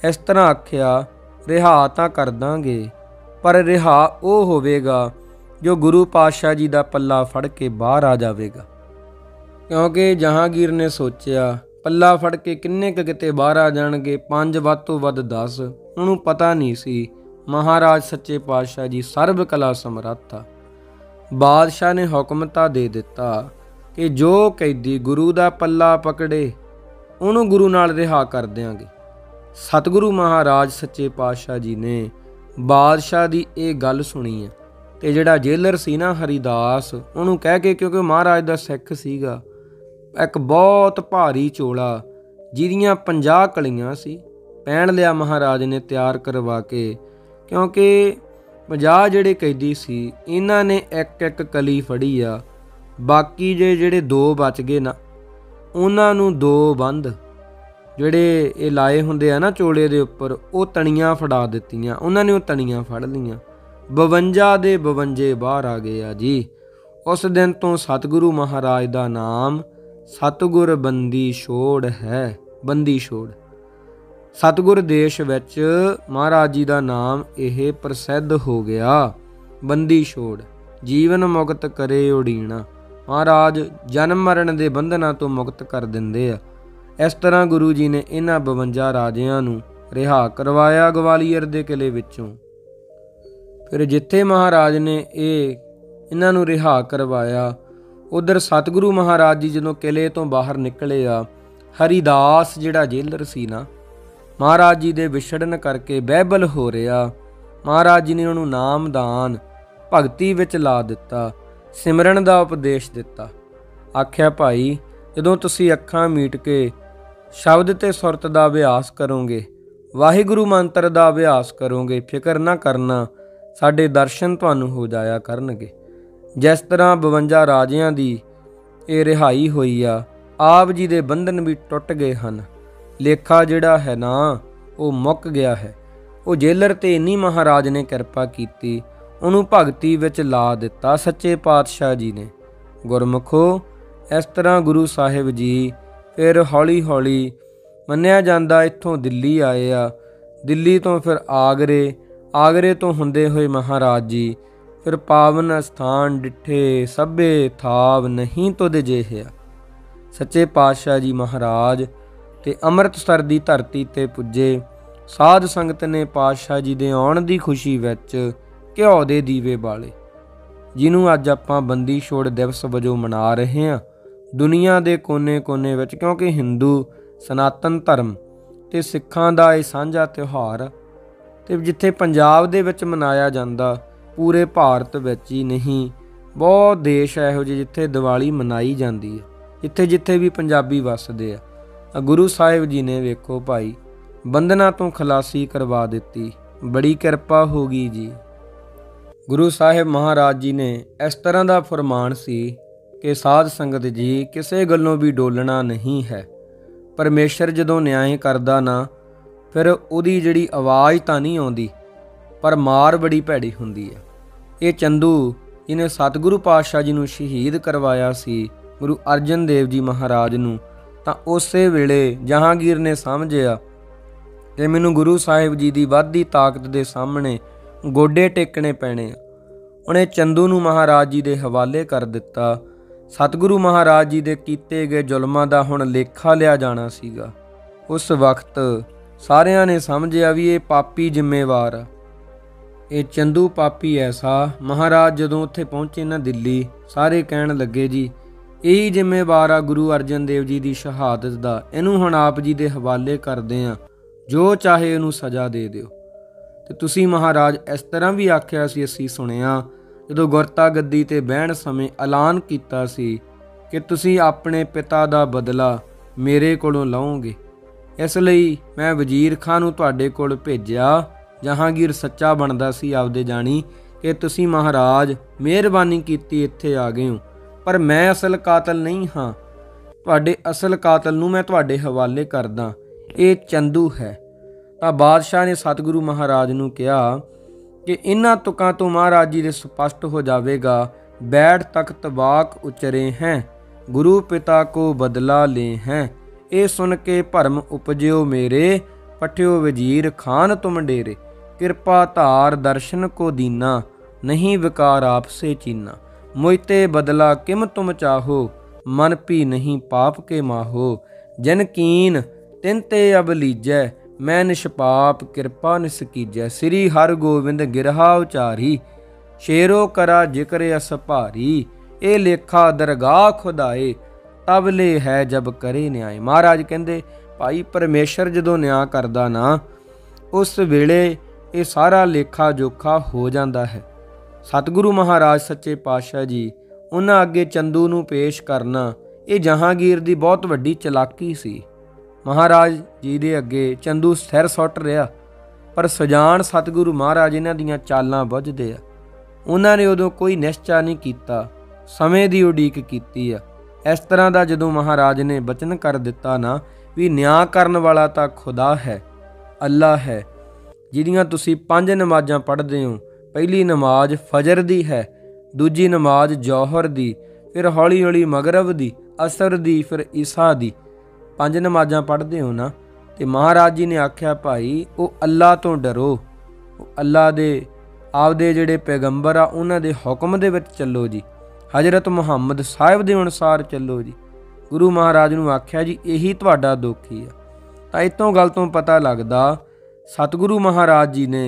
ਇਸ ਤਰ੍ਹਾਂ ਆਖਿਆ, ਰਿਹਾ ਤਾਂ ਕਰ ਦਾਂਗੇ, ਪਰ ਰਿਹਾ ਉਹ ਹੋਵੇਗਾ ਜੋ ਗੁਰੂ ਪਾਤਸ਼ਾਹ ਜੀ ਦਾ ਪੱਲਾ ਫੜ ਕੇ ਬਾਹਰ ਆ ਜਾਵੇਗਾ। ਕਿਉਂਕਿ ਜਹਾਂਗੀਰ ਨੇ ਸੋਚਿਆ ਪੱਲਾ ਫੜ ਕੇ ਕਿੰਨੇ ਕੁ ਕਿਤੇ ਬਾਹਰ ਆ ਜਾਣਗੇ, 5 ਵੱਧ ਤੋਂ ਵੱਧ 10। ਉਹਨੂੰ ਪਤਾ ਨਹੀਂ ਸੀ ਮਹਾਰਾਜ ਸੱਚੇ ਪਾਤਸ਼ਾਹ ਜੀ ਸਰਬ ਕਲਾ ਸਮਰੱਥ ਆ। ਬਾਦਸ਼ਾਹ ਨੇ ਹੁਕਮ ਤਾਂ ਦੇ ਦਿੱਤਾ ਕਿ ਜੋ ਕੈਦੀ ਗੁਰੂ ਦਾ ਪੱਲਾ ਪਕੜੇ ਉਹਨੂੰ ਗੁਰੂ ਨਾਲ ਰਿਹਾ ਕਰ ਦਿਆਂਗੇ। ਸਤਿਗੁਰੂ ਮਹਾਰਾਜ ਸੱਚੇ ਪਾਤਸ਼ਾਹ ਜੀ ਨੇ ਬਾਦਸ਼ਾਹ ਦੀ ਇਹ ਗੱਲ ਸੁਣੀ ਹੈ ਤੇ ਜਿਹੜਾ ਜੇਲਰ ਸੀ ਨਾ ਹਰੀਦਾਸ, ਉਹਨੂੰ ਕਹਿ ਕੇ, ਕਿਉਂਕਿ ਮਹਾਰਾਜ ਦਾ ਸਿੱਖ ਸੀਗਾ, ਇੱਕ ਬਹੁਤ ਭਾਰੀ ਚੋਲਾ ਜਿਹਦੀਆਂ 50 ਕਲੀਆਂ ਸੀ ਪਹਿਨ ਲਿਆ ਮਹਾਰਾਜ ਨੇ ਤਿਆਰ ਕਰਵਾ ਕੇ। ਕਿਉਂਕਿ 50 ਜਿਹੜੇ ਕੈਦੀ ਸੀ ਇਹਨਾਂ ਨੇ ਇੱਕ ਇੱਕ ਕਲੀ ਫੜੀ ਆ। ਬਾਕੀ ਜਿਹੜੇ 2 ਬਚ ਗਏ ਨਾ, ਉਹਨਾਂ ਨੂੰ 2 ਬੰਦ ਜਿਹੜੇ ਇਹ ਲਾਏ ਹੁੰਦੇ ਆ ਨਾ ਚੋਲੇ ਦੇ ਉੱਪਰ, ਉਹ ਤਣੀਆਂ ਫੜਾ ਦਿੱਤੀਆਂ। ਉਹਨਾਂ ਨੇ ਉਹ ਤਣੀਆਂ ਫੜ ਲਈਆਂ। 52 ਦੇ 52 ਬਾਹਰ ਆ ਗਏ ਆ ਜੀ। ਉਸ ਦਿਨ ਤੋਂ ਸਤਿਗੁਰੂ ਮਹਾਰਾਜ ਦਾ ਨਾਮ ਸਤਿਗੁਰ ਬੰਦੀ ਛੋੜ ਹੈ। ਬੰਦੀ ਛੋੜ ਸਤਿਗੁਰ ਦੇਸ਼ ਵਿੱਚ ਮਹਾਰਾਜ ਜੀ ਦਾ ਨਾਮ ਇਹ ਪ੍ਰਸਿੱਧ ਹੋ ਗਿਆ। ਬੰਦੀ ਛੋੜ, ਜੀਵਨ ਮੁਕਤ ਕਰੇ ਉਡੀਣਾ। ਮਹਾਰਾਜ ਜਨਮ ਮਰਨ ਦੇ ਬੰਧਨਾਂ ਤੋਂ ਮੁਕਤ ਕਰ ਦਿੰਦੇ ਆ। ਇਸ ਤਰ੍ਹਾਂ ਗੁਰੂ ਜੀ ਨੇ ਇਹਨਾਂ 52 ਰਾਜਿਆਂ ਨੂੰ ਰਿਹਾ ਕਰਵਾਇਆ ਗਵਾਲੀਅਰ ਦੇ ਕਿਲੇ ਵਿੱਚੋਂ। ਫਿਰ ਜਿੱਥੇ ਮਹਾਰਾਜ ਨੇ ਇਹਨਾਂ ਨੂੰ ਰਿਹਾ ਕਰਵਾਇਆ, ਉਧਰ ਸਤਿਗੁਰੂ ਮਹਾਰਾਜ ਜੀ ਜਦੋਂ ਕਿਲੇ ਤੋਂ ਬਾਹਰ ਨਿਕਲੇ ਆ, ਹਰੀਦਾਸ ਜਿਹੜਾ ਜੇਲਰ ਸੀ ਨਾ, ਮਹਾਰਾਜ ਜੀ ਦੇ ਵਿਛੜਨ ਕਰਕੇ ਬਹਿਬਲ ਹੋ ਰਿਹਾ। ਮਹਾਰਾਜ ਜੀ ਨੇ ਉਹਨੂੰ ਨਾਮਦਾਨ ਭਗਤੀ ਵਿੱਚ ਲਾ ਦਿੱਤਾ, ਸਿਮਰਨ ਦਾ ਉਪਦੇਸ਼ ਦਿੱਤਾ। ਆਖਿਆ ਭਾਈ ਜਦੋਂ ਤੁਸੀਂ ਅੱਖਾਂ ਮੀਟ ਕੇ ਸ਼ਬਦ ਤੇ ਸੁਰਤ ਦਾ ਅਭਿਆਸ ਕਰੋਗੇ, ਵਾਹਿਗੁਰੂ ਮੰਤਰ ਦਾ ਅਭਿਆਸ ਕਰੋਗੇ, ਫਿਕਰ ਨਾ ਕਰਨਾ, ਸਾਡੇ ਦਰਸ਼ਨ ਤੁਹਾਨੂੰ ਹੋ ਜਾਇਆ ਕਰਨਗੇ। ਜਿਸ ਤਰ੍ਹਾਂ 52 ਰਾਜਿਆਂ ਦੀ ਇਹ ਰਿਹਾਈ ਹੋਈ ਆ, ਆਪ ਜੀ ਦੇ ਬੰਧਨ ਵੀ ਟੁੱਟ ਗਏ ਹਨ। ਲੇਖਾ ਜਿਹੜਾ ਹੈ ਨਾ ਉਹ ਮੁੱਕ ਗਿਆ ਹੈ। ਉਹ ਜੇਲਰ ਤੇ ਇੰਨੀ ਮਹਾਰਾਜ ਨੇ ਕਿਰਪਾ ਕੀਤੀ, ਉਹਨੂੰ ਭਗਤੀ ਵਿੱਚ ਲਾ ਦਿੱਤਾ ਸੱਚੇ ਪਾਤਸ਼ਾਹ ਜੀ ਨੇ। ਗੁਰਮੁਖੋ, ਇਸ ਤਰ੍ਹਾਂ ਗੁਰੂ ਸਾਹਿਬ ਜੀ ਫਿਰ ਹੌਲੀ ਹੌਲੀ ਮੰਨਿਆ ਜਾਂਦਾ ਇੱਥੋਂ ਦਿੱਲੀ ਆਏ ਆ। ਦਿੱਲੀ ਤੋਂ ਫਿਰ ਆਗਰੇ, ਆਗਰੇ ਤੋਂ ਹੁੰਦੇ ਹੋਏ ਮਹਾਰਾਜ ਜੀ ਫਿਰ ਪਾਵਨ ਅਸਥਾਨ ਡਿੱਠੇ ਸਭੇ ਥਾਵ ਨਹੀਂ ਤੁਧ ਜਿਹਿਆ। ਸੱਚੇ ਪਾਤਸ਼ਾਹ ਜੀ ਮਹਾਰਾਜ ਤੇ ਅੰਮ੍ਰਿਤਸਰ ਦੀ ਧਰਤੀ ਤੇ ਪੁੱਜੇ। ਸਾਧ ਸੰਗਤ ਨੇ ਪਾਤਸ਼ਾਹ ਜੀ ਦੇ ਆਉਣ ਦੀ ਖੁਸ਼ੀ ਵਿੱਚ ਘਿਓ ਦੇ ਦੀਵੇ ਬਾਲੇ, ਜਿਹਨੂੰ ਅੱਜ ਆਪਾਂ ਬੰਦੀ ਛੋੜ ਦਿਵਸ ਵਜੋਂ ਮਨਾ ਰਹੇ ਹਾਂ ਦੁਨੀਆ ਦੇ ਕੋਨੇ-ਕੋਨੇ ਵਿੱਚ। ਕਿਉਂਕਿ ਹਿੰਦੂ ਸਨਾਤਨ ਧਰਮ ਤੇ ਸਿੱਖਾਂ ਦਾ ਇਹ ਸਾਂਝਾ ਤਿਉਹਾਰ, ਤੇ ਜਿੱਥੇ ਪੰਜਾਬ ਦੇ ਵਿੱਚ ਮਨਾਇਆ ਜਾਂਦਾ, ਪੂਰੇ ਭਾਰਤ ਵਿੱਚ ਹੀ ਨਹੀਂ, ਬਹੁਤ ਦੇਸ਼ ਇਹੋ ਜਿਹੇ ਜਿੱਥੇ ਦੀਵਾਲੀ ਮਨਾਈ ਜਾਂਦੀ ਹੈ, ਜਿੱਥੇ ਜਿੱਥੇ ਵੀ ਪੰਜਾਬੀ ਵੱਸਦੇ ਆ। ਗੁਰੂ ਸਾਹਿਬ ਜੀ ਨੇ ਵੇਖੋ ਭਾਈ ਬੰਧਨਾਂ ਤੋਂ ਖਲਾਸੀ ਕਰਵਾ ਦਿੱਤੀ, ਬੜੀ ਕਿਰਪਾ ਹੋ ਗਈ ਜੀ। ਗੁਰੂ ਸਾਹਿਬ ਮਹਾਰਾਜ ਜੀ ਨੇ ਇਸ ਤਰ੍ਹਾਂ ਦਾ ਫਰਮਾਨ ਸੀ ਕਿ ਸਾਧ ਸੰਗਤ ਜੀ ਕਿਸੇ ਗੱਲੋਂ ਵੀ ਡੋਲਣਾ ਨਹੀਂ ਹੈ। ਪਰਮੇਸ਼ਰ ਜਦੋਂ ਨਿਆਂ ਕਰਦਾ ਨਾ, ਫਿਰ ਉਹਦੀ ਜਿਹੜੀ ਆਵਾਜ਼ ਤਾਂ ਨਹੀਂ ਆਉਂਦੀ, ਪਰ ਮਾਰ ਬੜੀ ਭੈੜੀ ਹੁੰਦੀ ਹੈ। ਇਹ ਚੰਦੂ ਜਿਹਨੇ ਸਤਿਗੁਰੂ ਪਾਤਸ਼ਾਹ ਜੀ ਨੂੰ ਸ਼ਹੀਦ ਕਰਵਾਇਆ ਸੀ, ਗੁਰੂ ਅਰਜਨ ਦੇਵ ਜੀ ਮਹਾਰਾਜ ਨੂੰ, ਤਾਂ ਉਸੇ ਵੇਲੇ ਜਹਾਂਗੀਰ ਨੇ ਸਮਝਿਆ ਕਿ ਮੈਨੂੰ ਗੁਰੂ ਸਾਹਿਬ ਜੀ ਦੀ ਵੱਧਦੀ ਤਾਕਤ ਦੇ ਸਾਹਮਣੇ ਗੋਡੇ ਟੇਕਣੇ ਪੈਣੇ ਆ। ਉਹਨੇ ਚੰਦੂ ਨੂੰ ਮਹਾਰਾਜ ਜੀ ਦੇ ਹਵਾਲੇ ਕਰ ਦਿੱਤਾ। ਸਤਿਗੁਰੂ ਮਹਾਰਾਜ ਜੀ ਦੇ ਕੀਤੇ ਗਏ ਜ਼ੁਲਮਾਂ ਦਾ ਹੁਣ ਲੇਖਾ ਲਿਆ ਜਾਣਾ ਸੀਗਾ। उस वक्त सारिਆਂ ने समझिया भी ये पापी जिम्मेवार आ, ਇਹ ਚੰਦੂ ਪਾਪੀ ਐਸਾ। ਮਹਾਰਾਜ ਜਦੋਂ ਉੱਥੇ ਪਹੁੰਚੇ ਨਾ ਦਿੱਲੀ, ਸਾਰੇ ਕਹਿਣ ਲੱਗੇ ਜੀ ਇਹੀ ਜ਼ਿੰਮੇਵਾਰ ਆ ਗੁਰੂ ਅਰਜਨ ਦੇਵ ਜੀ ਦੀ ਸ਼ਹਾਦਤ ਦਾ, ਇਹਨੂੰ ਹੁਣ ਆਪ ਜੀ ਦੇ ਹਵਾਲੇ ਕਰਦੇ ਆ, ਜੋ ਚਾਹੇ ਇਹਨੂੰ ਸਜ਼ਾ ਦੇ ਦਿਓ। ਤੇ ਤੁਸੀਂ ਮਹਾਰਾਜ ਇਸ ਤਰ੍ਹਾਂ ਵੀ ਆਖਿਆ ਸੀ, ਅਸੀਂ ਸੁਣਿਆ ਜਦੋਂ ਗੁਰਤਾ ਗੱਦੀ ਤੇ ਬਹਿਣ ਸਮੇਂ ਐਲਾਨ ਕੀਤਾ ਸੀ ਕਿ ਤੁਸੀਂ ਆਪਣੇ ਪਿਤਾ ਦਾ ਬਦਲਾ ਮੇਰੇ ਕੋਲੋਂ ਲਓਗੇ। ਇਸ ਲਈ ਮੈਂ ਵਜ਼ੀਰ ਖਾਂ ਨੂੰ ਤੁਹਾਡੇ ਕੋਲ ਭੇਜਿਆ। ਜਹਾਂਗੀਰ ਸੱਚਾ ਬਣਦਾ ਸੀ ਆਪਦੇ ਜਾਣੀ ਕਿ ਤੁਸੀਂ ਮਹਾਰਾਜ ਮਿਹਰਬਾਨੀ ਕੀਤੀ ਇੱਥੇ ਆ ਗਏ ਹੋ, ਪਰ ਮੈਂ ਅਸਲ ਕਾਤਲ ਨਹੀਂ ਹਾਂ। ਤੁਹਾਡੇ ਅਸਲ ਕਾਤਲ ਨੂੰ ਮੈਂ ਤੁਹਾਡੇ ਹਵਾਲੇ ਕਰਦਾ, ਇਹ ਚੰਦੂ ਹੈ। ਤਾਂ ਬਾਦਸ਼ਾਹ ਨੇ ਸਤਿਗੁਰੂ ਮਹਾਰਾਜ ਨੂੰ ਕਿਹਾ ਕਿ ਇਹਨਾਂ ਤੁਕਾਂ ਤੋਂ ਮਹਾਰਾਜ ਜੀ ਦੇ ਸਪਸ਼ਟ ਹੋ ਜਾਵੇਗਾ, ਬੈਠ ਤਖਤ ਬਾਕ ਉਚਰੇ हैं, ਗੁਰੂ ਪਿਤਾ ਕੋ ਬਦਲਾ ਲੈ हैं। ਇਹ ਸੁਣ ਕੇ ਭਰਮ ਉਪਜਿਓ ਮੇਰੇ, ਪਠਿਓ ਵਜ਼ੀਰ ਖਾਨ ਤੁਮ ਡੇਰੇ। ਕਿਰਪਾ ਧਾਰ ਦਰਸ਼ਨ ਕੋ ਦੀਨਾ, ਨਹੀਂ ਵਿਕਾਰ ਆਪ ਸੇ ਚੀਨਾ। मोहिते बदला किम तुम चाहो, मन भी नहीं पाप के माहो। जन कीन तिन ते अब लीजै, मैं निष्पाप कृपा निस कीजै। श्री हर गोविंद गिरहा उचारी, शेरो करा जिक्र अस भारी। ए लेखा दरगाह खुदाए, तब ले है जब करे न्याय। महाराज कहते भाई परमेश्वर जदों न्याय करदा ना, उस वेले ये सारा लेखा जोखा हो जाता है। सतगुरु महाराज सच्चे पातशाह जी उन्हां अगे चंदू नूं पेश करना ये जहांगीर दी बहुत वड्डी चलाकी सी। महाराज जी दे अगे चंदू सिर सुट रहा, पर सजान सतगुरु महाराज इन्हां दीयां चालां बुझदे आ। उन्हां ने उदों कोई निश्चा नहीं कीता, समय दी उडीक कीती आ। इस तरह दा जदों महाराज ने बचन कर दिता ना भी न्याय करन वाला तां खुदा है, अल्लाह है, जिहदियां तुसीं 5 नमाज़ां पढ़दे हो। पहली नमाज फजर दी है, दूजी नमाज जौहर दी, फिर हौली हौली मगरब दी, असर दी, फिर ईसा दी। 5 नमाज़ां पढ़ते हो ना। तो महाराज जी ने आख्या भाई वो अल्लाह तो डरो, अल्लाह दे आपदे जिहड़े पैगंबर आ उन्हां दे हुक्म दे विच चलो जी, हजरत मुहम्मद साहिब दे अनुसार चलो जी। गुरु महाराज नूं आख्या जी यही तुहाडा दुख ही आ। तां इतों गल तो पता लगदा सतगुरु महाराज जी ने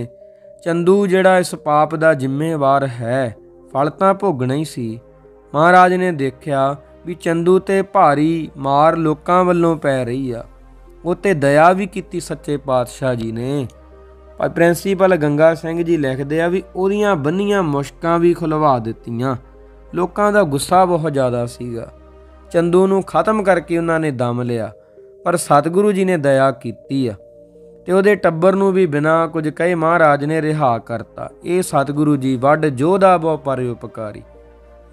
चंदू जिहड़ा इस पाप का जिम्मेवार है, फल तां भोगना ही सी। महाराज ने देखिया भी चंदू ते भारी मार लोकां वल्लों पै रही आ, उत्ते दया भी कीती सच्चे पातशाह जी ने। भाई प्रिंसीपल गंगा सिंह जी लिखदे आ भी ओहदियां बन्नियां मुश्कां भी खुलवा दित्तियां। लोकां दा गुस्सा बहुत ज़्यादा सीगा। चंदू नूं खत्म करके उन्हां ने दम लिया, पर सतगुरु जी ने दया कीती आ ਤੇ ਉਹਦੇ ਟੱਬਰ ਨੂੰ ਵੀ ਬਿਨਾਂ ਕੁਝ ਕਹੇ ਮਹਾਰਾਜ ਨੇ ਰਿਹਾ ਕਰਤਾ। ਇਹ ਸਤਿਗੁਰੂ ਜੀ ਵੱਡ ਜੋਧਾ ਬਹੁ ਪਰਉਪਕਾਰੀ।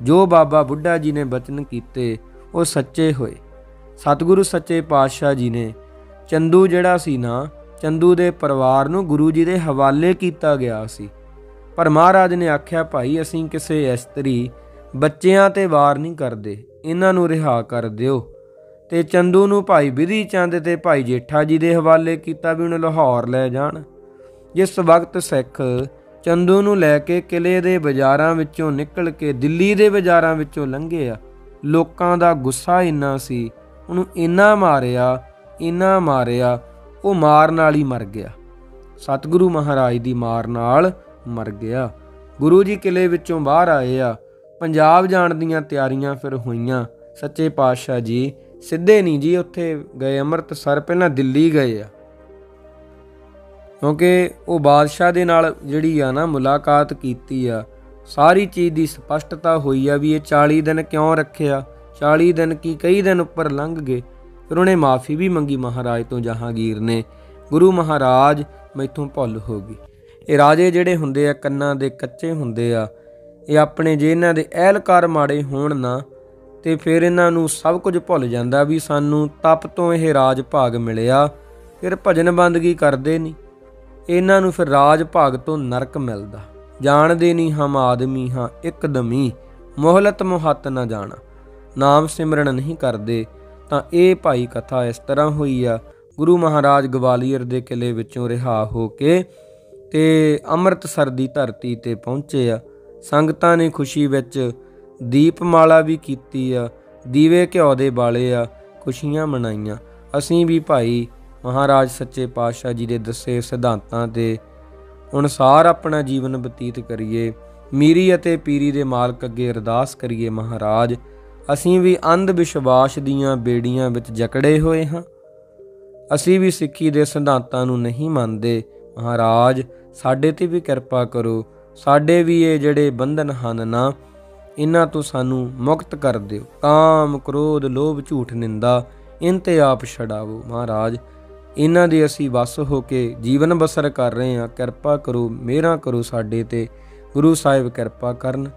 ਜੋ ਬਾਬਾ ਬੁੱਢਾ ਜੀ ਨੇ ਬਚਨ ਕੀਤੇ ਉਹ ਸੱਚੇ ਹੋਏ। ਸਤਿਗੁਰੂ ਸੱਚੇ ਪਾਤਸ਼ਾਹ ਜੀ ਨੇ ਚੰਦੂ ਜਿਹੜਾ ਸੀ ਨਾ, ਚੰਦੂ ਦੇ ਪਰਿਵਾਰ ਨੂੰ ਗੁਰੂ ਜੀ ਦੇ ਹਵਾਲੇ ਕੀਤਾ ਗਿਆ ਸੀ। ਪਰ ਮਹਾਰਾਜ ਨੇ ਆਖਿਆ ਭਾਈ ਅਸੀਂ ਕਿਸੇ ਇਸਤਰੀ ਬੱਚਿਆਂ ਤੇ ਵਾਰ ਨਹੀਂ ਕਰਦੇ, ਇਹਨਾਂ ਨੂੰ ਰਿਹਾ ਕਰ ਦਿਓ। ਤੇ ਚੰਦੂ ਨੂੰ ਭਾਈ ਵਿਧੀ ਚੰਦ ਤੇ ਭਾਈ ਜੇਠਾ ਜੀ ਦੇ ਹਵਾਲੇ ਕੀਤਾ ਵੀ ਉਹਨੂੰ ਲਾਹੌਰ ਲੈ ਜਾਣ। ਜਿਸ ਵਕਤ ਸਿੱਖ ਚੰਦੂ ਨੂੰ ਲੈ ਕੇ ਕਿਲੇ ਦੇ ਬਾਜ਼ਾਰਾਂ ਵਿੱਚੋਂ ਨਿਕਲ ਕੇ ਦਿੱਲੀ ਦੇ ਬਾਜ਼ਾਰਾਂ ਵਿੱਚੋਂ ਲੰਘੇ ਆ, ਲੋਕਾਂ ਦਾ ਗੁੱਸਾ ਇੰਨਾ ਸੀ, ਉਹਨੂੰ ਇੰਨਾ ਮਾਰਿਆ ਉਹ ਮਾਰ ਨਾਲ ਹੀ ਮਰ ਗਿਆ। ਸਤਿਗੁਰੂ ਮਹਾਰਾਜ ਦੀ ਮਾਰ ਨਾਲ ਮਰ ਗਿਆ। ਗੁਰੂ ਜੀ ਕਿਲੇ ਵਿੱਚੋਂ ਬਾਹਰ ਆਏ ਆ, ਪੰਜਾਬ ਜਾਣ ਦੀਆਂ ਤਿਆਰੀਆਂ ਫਿਰ ਹੋਈਆਂ। ਸੱਚੇ ਪਾਤਸ਼ਾਹ ਜੀ ਸਿੱਧੇ ਨਹੀਂ ਜੀ ਉੱਥੇ ਗਏ ਅੰਮ੍ਰਿਤਸਰ, ਪਹਿਲਾਂ ਦਿੱਲੀ ਗਏ ਆ, ਕਿਉਂਕਿ ਉਹ ਬਾਦਸ਼ਾਹ ਦੇ ਨਾਲ ਜਿਹੜੀ ਆ ਨਾ ਮੁਲਾਕਾਤ ਕੀਤੀ ਆ, ਸਾਰੀ ਚੀਜ਼ ਦੀ ਸਪਸ਼ਟਤਾ ਹੋਈ ਆ ਵੀ ਇਹ 40 ਦਿਨ ਕਿਉਂ ਰੱਖਿਆ, 40 ਦਿਨ ਕੀ ਕਈ ਦਿਨ ਉੱਪਰ ਲੰਘ ਗਏ। ਫਿਰ ਉਹਨੇ ਮਾਫੀ ਵੀ ਮੰਗੀ ਮਹਾਰਾਜ ਤੋਂ, ਜਹਾਂਗੀਰ ਨੇ। ਗੁਰੂ ਮਹਾਰਾਜ ਮੈਥੋਂ ਭੁੱਲ ਹੋ ਗਈ। ਇਹ ਰਾਜੇ ਜਿਹੜੇ ਹੁੰਦੇ ਆ ਕੰਨਾਂ ਦੇ ਕੱਚੇ ਹੁੰਦੇ ਆ, ਇਹ ਆਪਣੇ ਜੇ ਇਹਨਾਂ ਦੇ ਅਹਿਲਕਾਰ ਮਾੜੇ ਹੋਣ ਨਾ ਤੇ ਫਿਰ ਇਹਨਾਂ ਨੂੰ ਸਭ ਕੁਝ ਭੁੱਲ ਜਾਂਦਾ ਵੀ ਸਾਨੂੰ ਤਪ ਤੋਂ ਇਹ ਰਾਜ ਭਾਗ ਮਿਲਿਆ। ਫਿਰ ਭਜਨ ਬੰਦਗੀ ਕਰਦੇ ਨਹੀਂ, ਇਹਨਾਂ ਨੂੰ ਫਿਰ ਰਾਜ ਭਾਗ ਤੋਂ ਨਰਕ ਮਿਲਦਾ। ਜਾਣਦੇ ਨਹੀਂ ਹਮ ਆਦਮੀ ਹਾਂ ਇੱਕਦਮੀ, ਮੋਹਲਤ ਮੁਹੱਤ ਨਾ ਜਾਣਾ। ਨਾਮ ਸਿਮਰਨ ਨਹੀਂ ਕਰਦੇ। ਤਾਂ ਇਹ ਭਾਈ ਕਥਾ ਇਸ ਤਰ੍ਹਾਂ ਹੋਈ ਆ। ਗੁਰੂ ਮਹਾਰਾਜ ਗਵਾਲੀਅਰ ਦੇ ਕਿਲੇ ਵਿੱਚੋਂ ਰਿਹਾ ਹੋ ਕੇ ਤੇ ਅੰਮ੍ਰਿਤਸਰ ਦੀ ਧਰਤੀ ਤੇ ਪਹੁੰਚੇ ਆ। ਸੰਗਤਾਂ ਨੇ ਖੁਸ਼ੀ ਵਿੱਚ ਦੀਪਮਾਲਾ ਵੀ ਕੀਤੀ ਆ, ਦੀਵੇ ਘਿਓ ਦੇ ਬਾਲੇ ਆ, ਖੁਸ਼ੀਆਂ ਮਨਾਈਆਂ। ਅਸੀਂ ਵੀ ਭਾਈ ਮਹਾਰਾਜ ਸੱਚੇ ਪਾਤਸ਼ਾਹ ਜੀ ਦੇ ਦੱਸੇ ਸਿਧਾਂਤਾਂ ਦੇ ਅਨੁਸਾਰ ਆਪਣਾ ਜੀਵਨ ਬਤੀਤ ਕਰੀਏ। ਮੀਰੀ ਅਤੇ ਪੀਰੀ ਦੇ ਮਾਲਕ ਅੱਗੇ ਅਰਦਾਸ ਕਰੀਏ, ਮਹਾਰਾਜ ਅਸੀਂ ਵੀ ਅੰਧ ਵਿਸ਼ਵਾਸ ਦੀਆਂ ਬੇੜੀਆਂ ਵਿੱਚ ਜਕੜੇ ਹੋਏ ਹਾਂ, ਅਸੀਂ ਵੀ ਸਿੱਖੀ ਦੇ ਸਿਧਾਂਤਾਂ ਨੂੰ ਨਹੀਂ ਮੰਨਦੇ। ਮਹਾਰਾਜ ਸਾਡੇ 'ਤੇ ਵੀ ਕਿਰਪਾ ਕਰੋ, ਸਾਡੇ ਵੀ ਇਹ ਜਿਹੜੇ ਬੰਧਨ ਹਨ ਨਾ, ਇਹਨਾਂ ਤੋਂ ਸਾਨੂੰ ਮੁਕਤ ਕਰ ਦਿਓ। ਕਾਮ, ਕ੍ਰੋਧ, ਲੋਭ, ਝੂਠ, ਨਿੰਦਾ ਇਨ 'ਤੇ ਆਪ ਛਡਾਵੋ। ਮਹਾਰਾਜ ਇਹਨਾਂ ਦੇ ਅਸੀਂ ਵਸ ਹੋ ਕੇ ਜੀਵਨ ਬਸਰ ਕਰ ਰਹੇ ਹਾਂ, ਕਿਰਪਾ ਕਰੋ, ਮਿਹਰਾਂ ਕਰੋ ਸਾਡੇ 'ਤੇ। ਗੁਰੂ ਸਾਹਿਬ ਕਿਰਪਾ ਕਰਨ।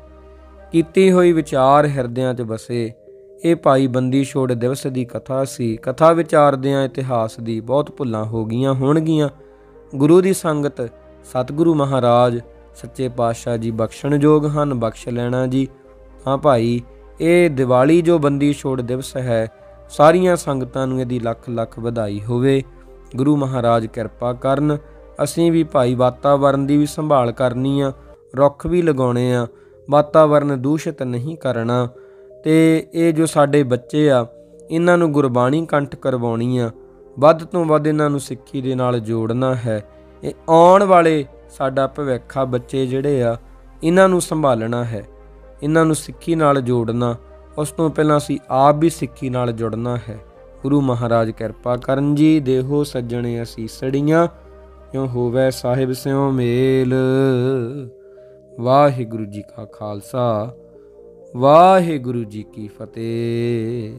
ਕੀਤੀ ਹੋਈ ਵਿਚਾਰ ਹਿਰਦਿਆਂ 'ਚ ਵਸੇ। ਇਹ ਭਾਈ ਬੰਦੀ ਛੋੜ ਦਿਵਸ ਦੀ ਕਥਾ ਸੀ। ਕਥਾ ਵਿਚਾਰਦਿਆਂ ਇਤਿਹਾਸ ਦੀ ਬਹੁਤ ਭੁੱਲਾਂ ਹੋ ਗਈਆਂ ਹੋਣਗੀਆਂ। ਗੁਰੂ ਦੀ ਸੰਗਤ ਸਤਿਗੁਰੂ ਮਹਾਰਾਜ ਸੱਚੇ ਪਾਤਸ਼ਾਹ ਜੀ ਬਖਸ਼ਣਯੋਗ ਹਨ, ਬਖਸ਼ ਲੈਣਾ ਜੀ। ਹਾਂ ਭਾਈ, ਇਹ ਦੀਵਾਲੀ ਜੋ ਬੰਦੀ ਛੋੜ ਦਿਵਸ ਹੈ, ਸਾਰੀਆਂ ਸੰਗਤਾਂ ਨੂੰ ਇਹਦੀ ਲੱਖ ਲੱਖ ਵਧਾਈ ਹੋਵੇ। ਗੁਰੂ ਮਹਾਰਾਜ ਕਿਰਪਾ ਕਰਨ। ਅਸੀਂ ਵੀ ਭਾਈ ਵਾਤਾਵਰਨ ਦੀ ਵੀ ਸੰਭਾਲ ਕਰਨੀ ਆ, ਰੁੱਖ ਵੀ ਲਗਾਉਣੇ ਆ, ਵਾਤਾਵਰਨ ਦੂਸ਼ਿਤ ਨਹੀਂ ਕਰਨਾ। ਅਤੇ ਇਹ ਜੋ ਸਾਡੇ ਬੱਚੇ ਆ, ਇਹਨਾਂ ਨੂੰ ਗੁਰਬਾਣੀ ਕੰਠ ਕਰਵਾਉਣੀ ਆ, ਵੱਧ ਤੋਂ ਵੱਧ ਇਹਨਾਂ ਨੂੰ ਸਿੱਖੀ ਦੇ ਨਾਲ ਜੋੜਨਾ ਹੈ। ਇਹ ਆਉਣ ਵਾਲੇ ਸਾਡਾ ਭਵਿੱਖ ਆ, ਬੱਚੇ ਜਿਹੜੇ ਆ ਇਹਨਾਂ ਨੂੰ ਸੰਭਾਲਣਾ ਹੈ, ਇਹਨਾਂ ਨੂੰ ਸਿੱਖੀ ਨਾਲ ਜੋੜਨਾ। ਉਸ ਤੋਂ ਪਹਿਲਾਂ ਅਸੀਂ ਆਪ ਵੀ ਸਿੱਖੀ ਨਾਲ ਜੁੜਨਾ ਹੈ। ਗੁਰੂ ਮਹਾਰਾਜ ਕਿਰਪਾ ਕਰਨ ਜੀ। ਦੇਹੋ ਸੱਜਣੇ ਅਸੀਸੜੀਆਂ, ਕਿਉਂ ਹੋਵੇ ਸਾਹਿਬ ਸਿਉ ਮੇਲ। ਵਾਹਿਗੁਰੂ ਜੀ ਕਾ ਖਾਲਸਾ, ਵਾਹਿਗੁਰੂ ਜੀ ਕੀ ਫਤਿਹ।